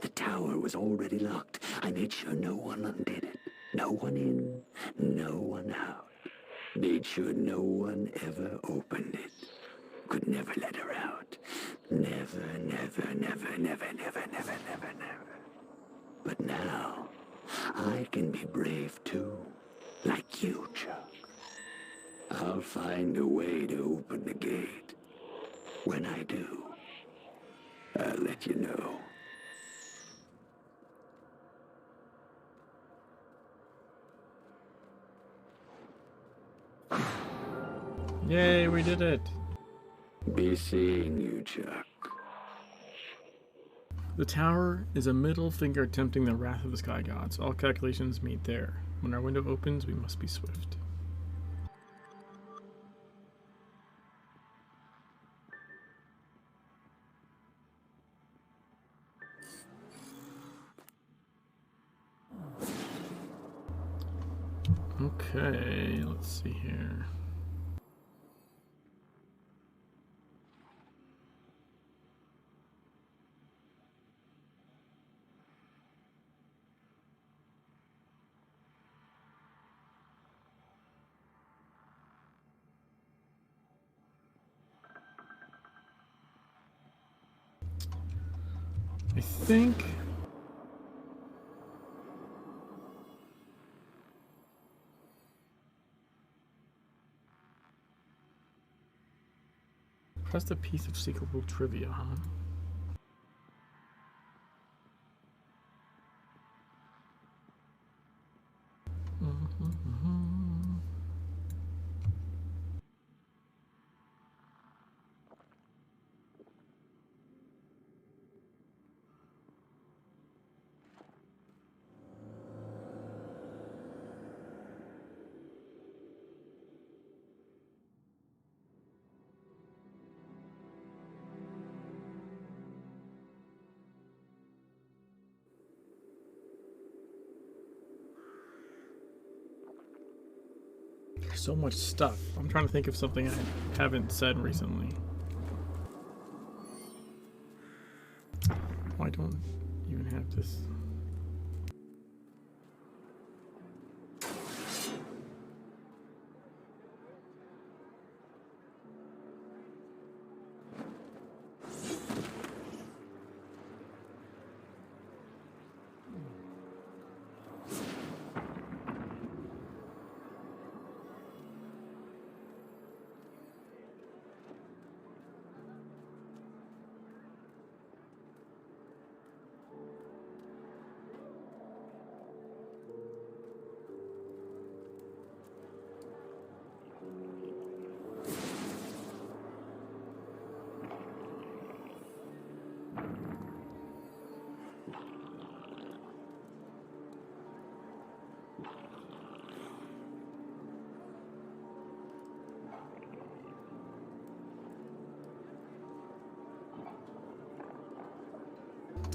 The tower was already locked. I made sure no one undid it. No one in, no one out. Made sure no one ever opened it. Could never let her out. Never, never, never, never, never, never, never, never. But now, I can be brave too. Like you, Chuck. I'll find a way to open the gate. When I do, I'll let you know. Yay, we did it. Be seeing you, Chuck. The tower is a middle finger tempting the wrath of the sky gods. All calculations meet there. When our window opens, we must be swift. Okay, let's see here. I think press the piece of secretable trivia, huh? So much stuff. I'm trying to think of something I haven't said recently. Oh, I don't even have this.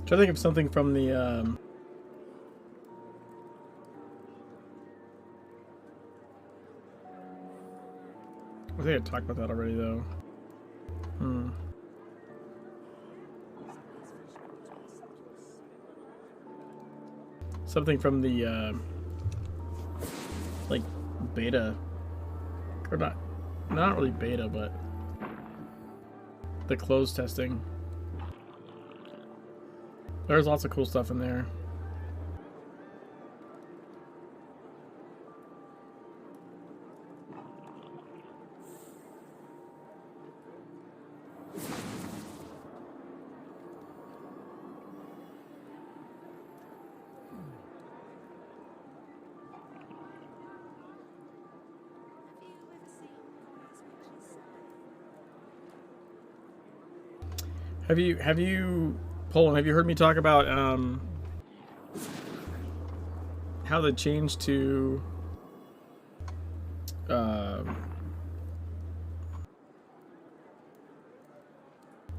Try to think of something from the I think I talked about that already though. Something from the like beta, or not really beta, but the clothes testing. There's lots of cool stuff in there. Have you Poland, have you heard me talk about how the change to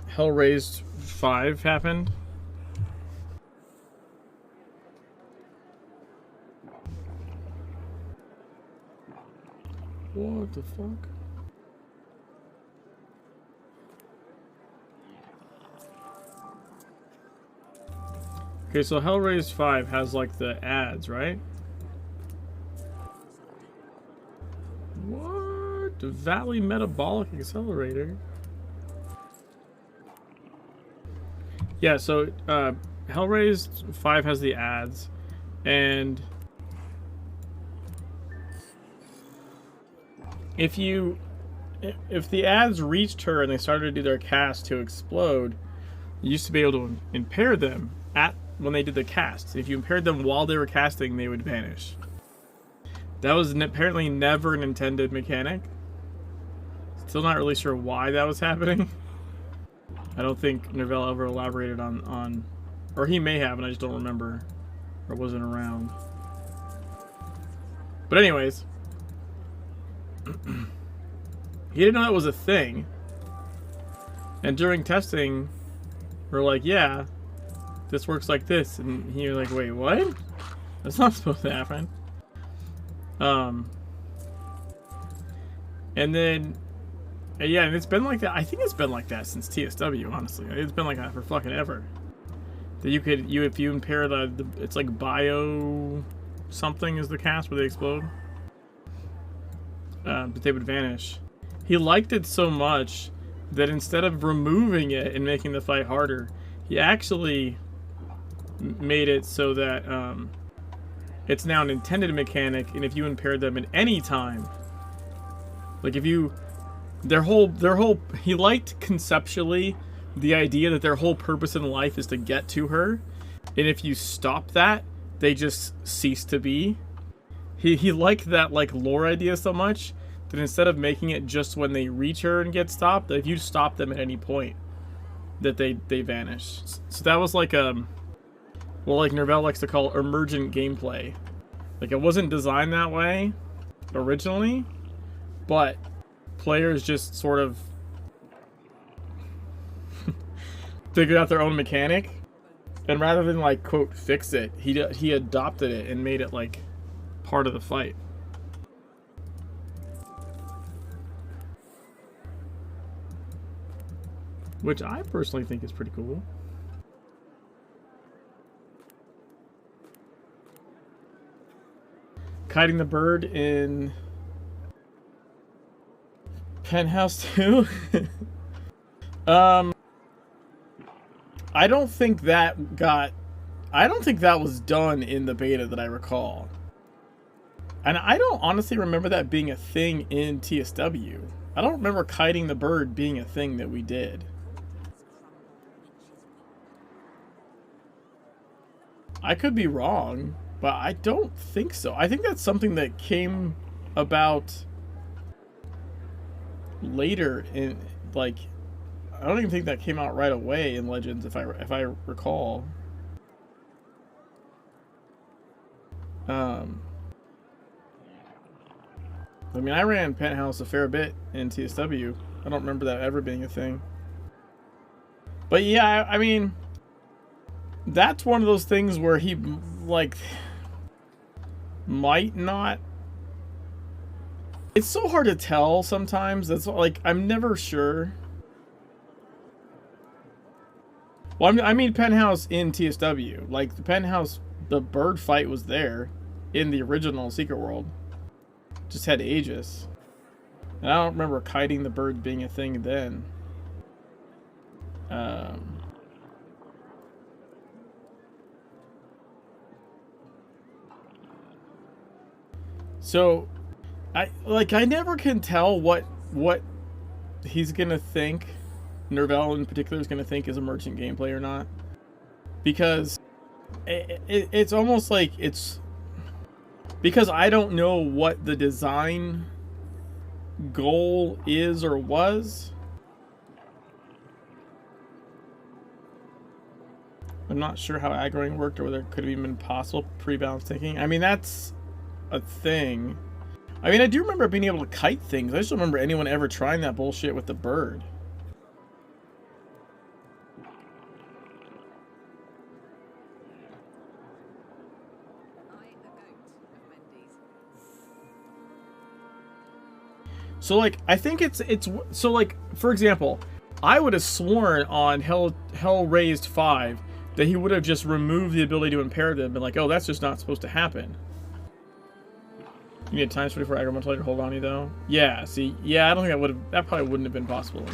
Hellraised 5 happened? What the fuck? Okay, so Hellraised 5 has like the ads, right? What? The Valley Metabolic Accelerator? Yeah, so Hellraised 5 has the ads, and if the ads reached her and they started to do their cast to explode, you used to be able to impair them when they did the cast. If you impaired them while they were casting, they would vanish. That was apparently never an intended mechanic. Still not really sure why that was happening. I don't think Novell ever elaborated on, or he may have, and I just don't remember, or wasn't around. But anyways, he didn't know that was a thing. And during testing, we're like, yeah, this works like this, and he was like, wait, what? That's not supposed to happen. And then, yeah, and it's been like that. I think it's been like that since TSW, honestly. It's been like that for fucking ever. That if you impair the it's like bio something is the cast where they explode. But they would vanish. He liked it so much that instead of removing it and making the fight harder, he actually made it so that it's now an intended mechanic, and if you impair them at any time, like if you their whole he liked conceptually the idea that their whole purpose in life is to get to her, and if you stop that, they just cease to be. He liked that like lore idea so much that instead of making it just when they reach her and get stopped, that if you stop them at any point, that they vanish. So that was like well, like Nerval likes to call emergent gameplay. Like, it wasn't designed that way originally, but players just sort of figured out their own mechanic, and rather than like quote fix it, he adopted it and made it like part of the fight. Which I personally think is pretty cool. Kiting the bird in Penthouse 2? I don't think that was done in the beta that I recall. And I don't honestly remember that being a thing in TSW. I don't remember kiting the bird being a thing that we did. I could be wrong, but I don't think so. I think that's something that came about later in, like, I don't even think that came out right away in Legends, if I recall. I mean, I ran Penthouse a fair bit in TSW. I don't remember that ever being a thing. But yeah, I mean, that's one of those things where he, like, might not. It's so hard to tell sometimes. That's like, I'm never sure. Well, I mean Penthouse in TSW. Like, the Penthouse, the bird fight was there in the original Secret World. Just had Aegis. And I don't remember kiting the bird being a thing then. So, I never can tell what he's gonna think, Nerval in particular is gonna think is emergent gameplay or not, because it's almost like it's because I don't know what the design goal is or was. I'm not sure how aggroing worked or whether it could have even been possible pre-balanced taking. I mean, that's a thing. I mean, I do remember being able to kite things. I just don't remember anyone ever trying that bullshit with the bird. So, like, I think it's so, like, for example, I would have sworn on Hell Raised 5 that he would have just removed the ability to impair them and been like, oh, that's just not supposed to happen. You need times 24 aggro multiplier to hold on you, though? Yeah, see, yeah, I don't think that probably wouldn't have been possible.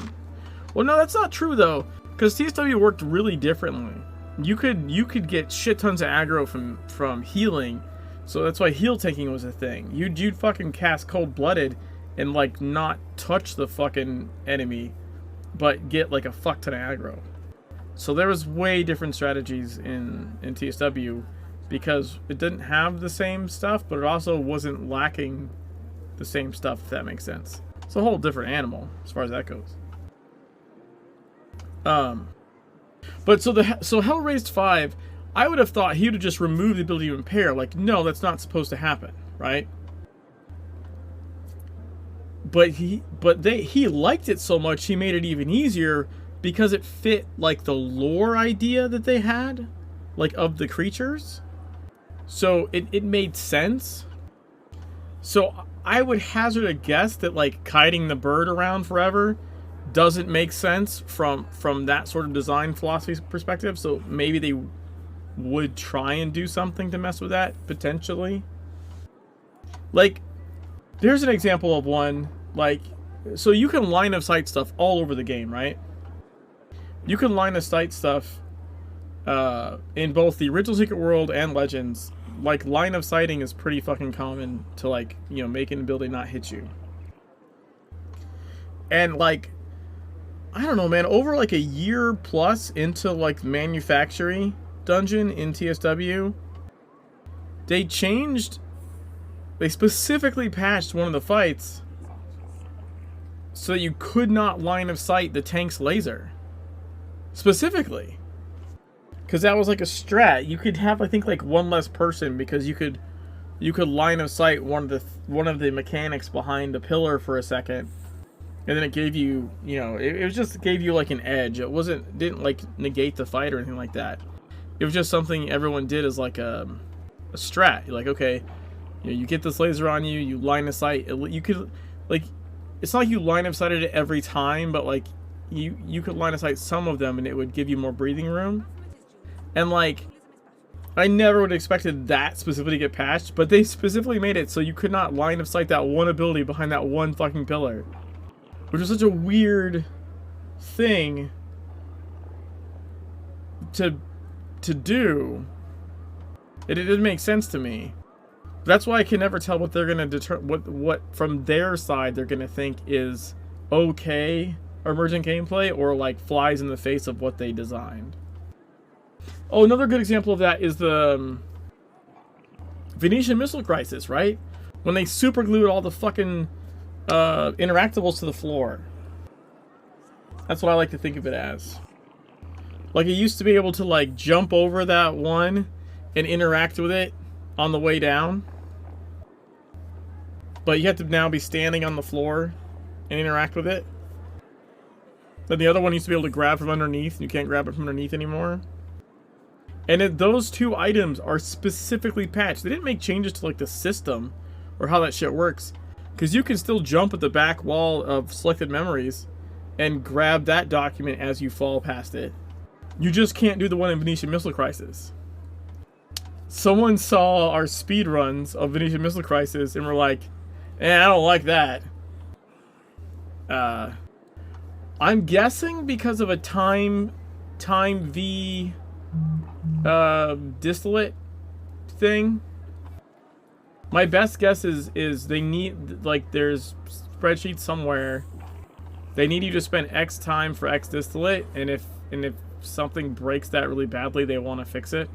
Well, no, that's not true, though, because TSW worked really differently. You could get shit tons of aggro from healing, so that's why heal taking was a thing. You'd fucking cast Cold-Blooded and, like, not touch the fucking enemy, but get, like, a fuck ton of aggro. So there was way different strategies in TSW, because it didn't have the same stuff, but it also wasn't lacking the same stuff, if that makes sense. It's a whole different animal, as far as that goes. But so Hell Raised 5, I would have thought he would have just removed the ability to impair. Like, no, that's not supposed to happen, right? But he liked it so much, he made it even easier because it fit, like, the lore idea that they had, like, of the creatures. So it made sense. So I would hazard a guess that, like, kiting the bird around forever doesn't make sense from that sort of design philosophy perspective. So maybe they would try and do something to mess with that, potentially. Like, there's an example of one, like, so you can line of sight stuff all over the game, right? You can line of sight stuff in both the original Secret World and Legends. Like, line of sighting is pretty fucking common to, like, you know, make an ability not hit you. And, like, I don't know, man, over, like, a year plus into, like, Manufactory Dungeon in TSW, they specifically patched one of the fights so that you could not line of sight the tank's laser. Specifically. Because that was like a strat. You could have, I think, like, one less person because you could line of sight one of the mechanics behind a pillar for a second, and then it gave you, you know, it just gave you, like, an edge. It didn't like negate the fight or anything like that. It was just something everyone did as, like, a strat. You're like, okay, you know, you get this laser on you, you line of sight. You could, like, it's not like you line of sighted it every time, but, like, you could line of sight some of them and it would give you more breathing room. And, like, I never would have expected that specifically to get patched, but they specifically made it so you could not line of sight that one ability behind that one fucking pillar. Which is such a weird thing to do. It didn't make sense to me. That's why I can never tell what they're gonna what from their side they're gonna think is okay emergent gameplay, or, like, flies in the face of what they designed. Oh, another good example of that is the Venetian Missile Crisis, right? When they super glued all the fucking interactables to the floor. That's what I like to think of it as. Like, it used to be able to, like, jump over that one and interact with it on the way down. But you have to now be standing on the floor and interact with it. Then the other one used to be able to grab from underneath, and you can't grab it from underneath anymore. And those two items are specifically patched. They didn't make changes to, like, the system or how that shit works. Because you can still jump at the back wall of selected memories and grab that document as you fall past it. You just can't do the one in Venetian Missile Crisis. Someone saw our speedruns of Venetian Missile Crisis and were like, I don't like that. I'm guessing because of a time V distillate thing. My best guess is they need, like, there's spreadsheets somewhere. They need you to spend X time for X distillate, and if something breaks that really badly, they want to fix it.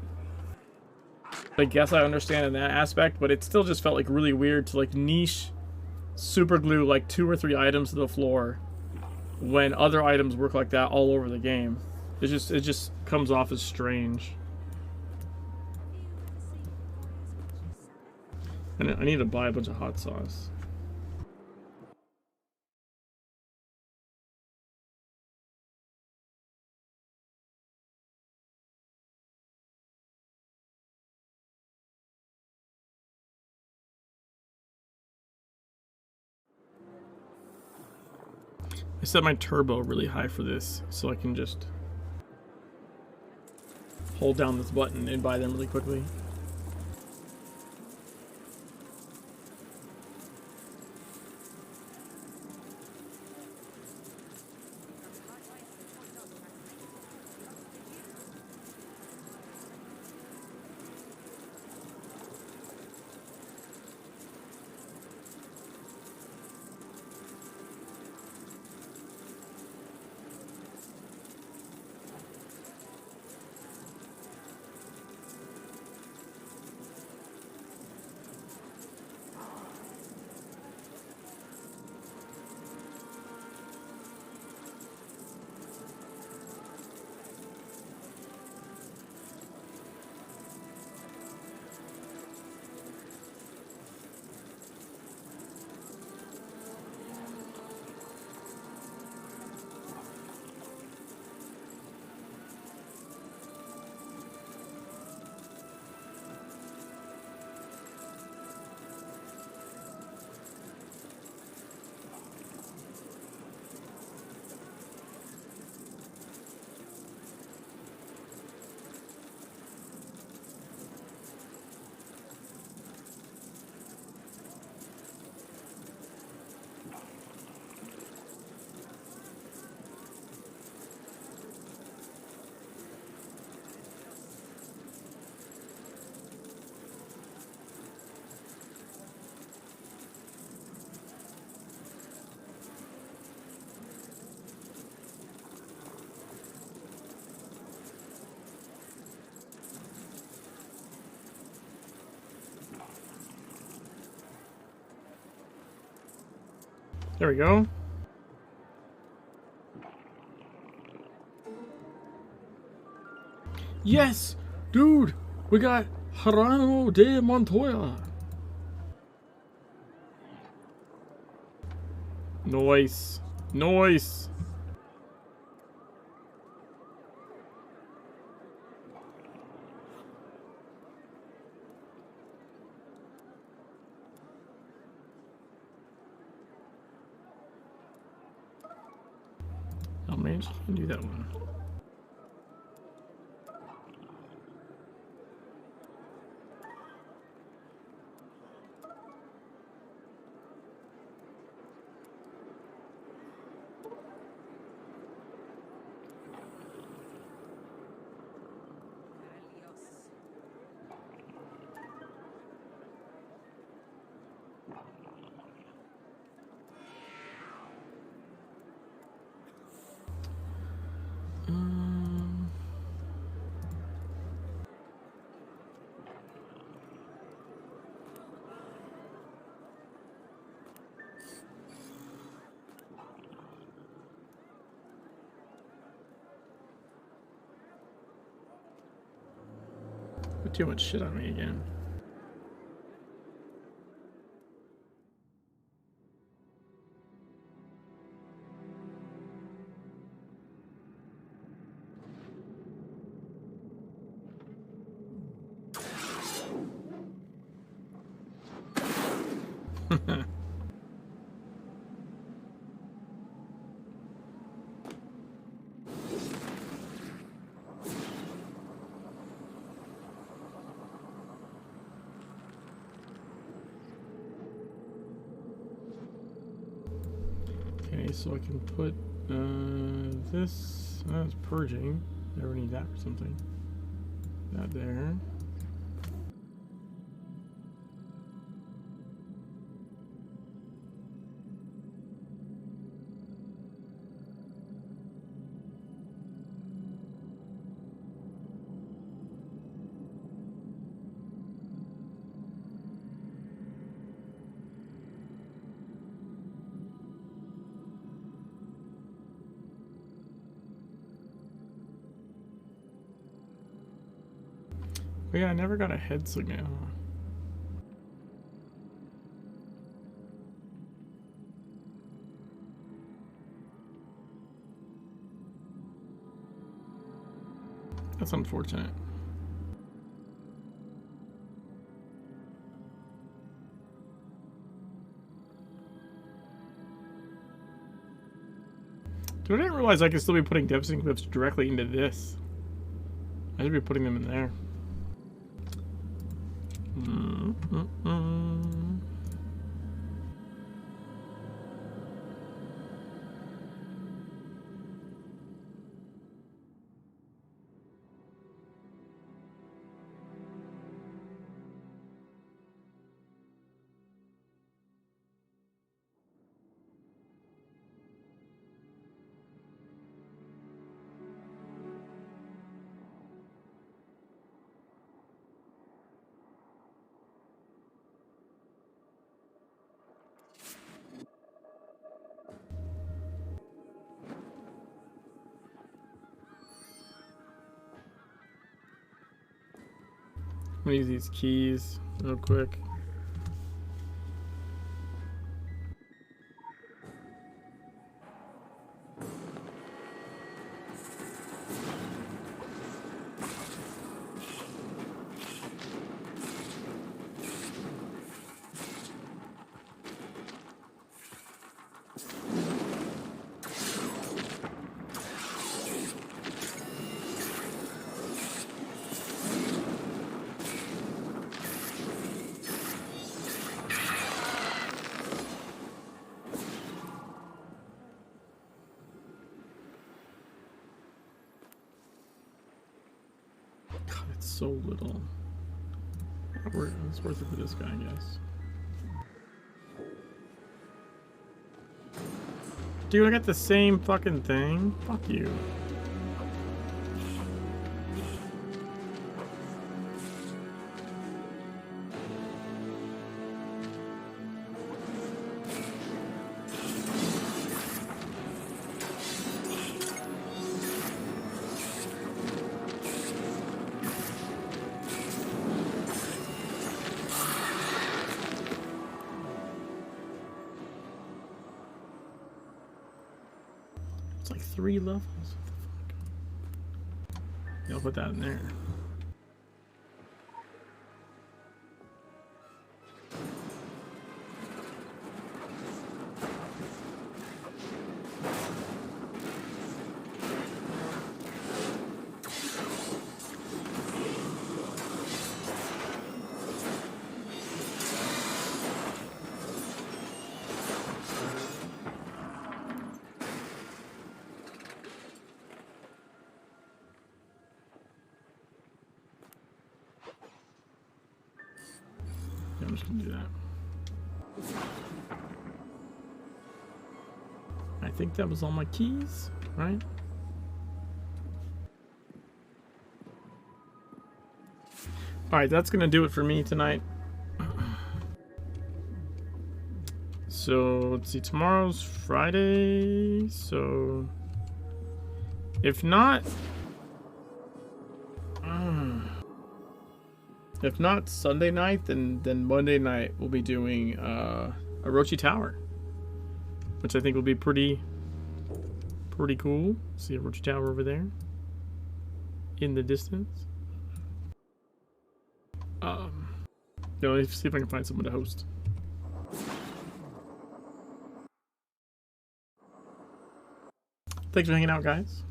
I guess I understand in that aspect, but it still just felt like really weird to like niche super glue like 2 or 3 items to the floor when other items work like that all over the game. It just comes off as strange. And I need to buy a bunch of hot sauce. I set my turbo really high for this so I can just hold down this button and buy them really quickly. There we go. Yes! Dude! We got Geronimo de Montoya! Nice. Nice! I'll manage to do that one. Put too much shit on me again. Okay, so I can put That's purging. Never need that for something. That there. Oh yeah, I never got a head signal. That's unfortunate. Dude, I didn't realize I could still be putting devastating clips directly into this. I should be putting them in there. I'm gonna use these keys real quick. God, it's so little. It's worth it for this guy, I guess. Dude, I got the same fucking thing. Fuck you. It's like 3 levels. What the fuck? Yeah, I'll put that in there. Yeah, I'm just gonna do that. I think that was all my keys, right? Alright, that's gonna do it for me tonight. So, let's see, tomorrow's Friday, so... If not Sunday night, then Monday night we'll be doing Orochi Tower, which I think will be pretty cool. See Orochi Tower over there in the distance. Let's see if I can find someone to host. Thanks for hanging out, guys.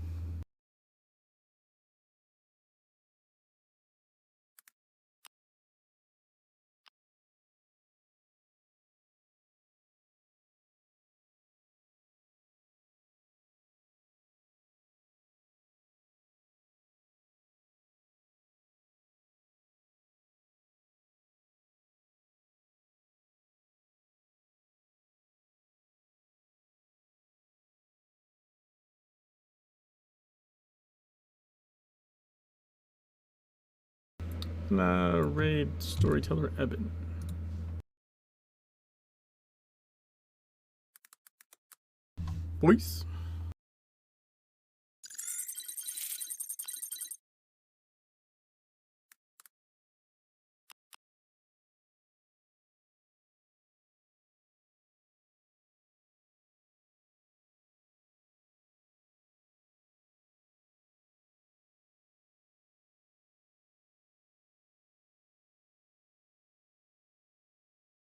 Narrate storyteller Eben. Voice.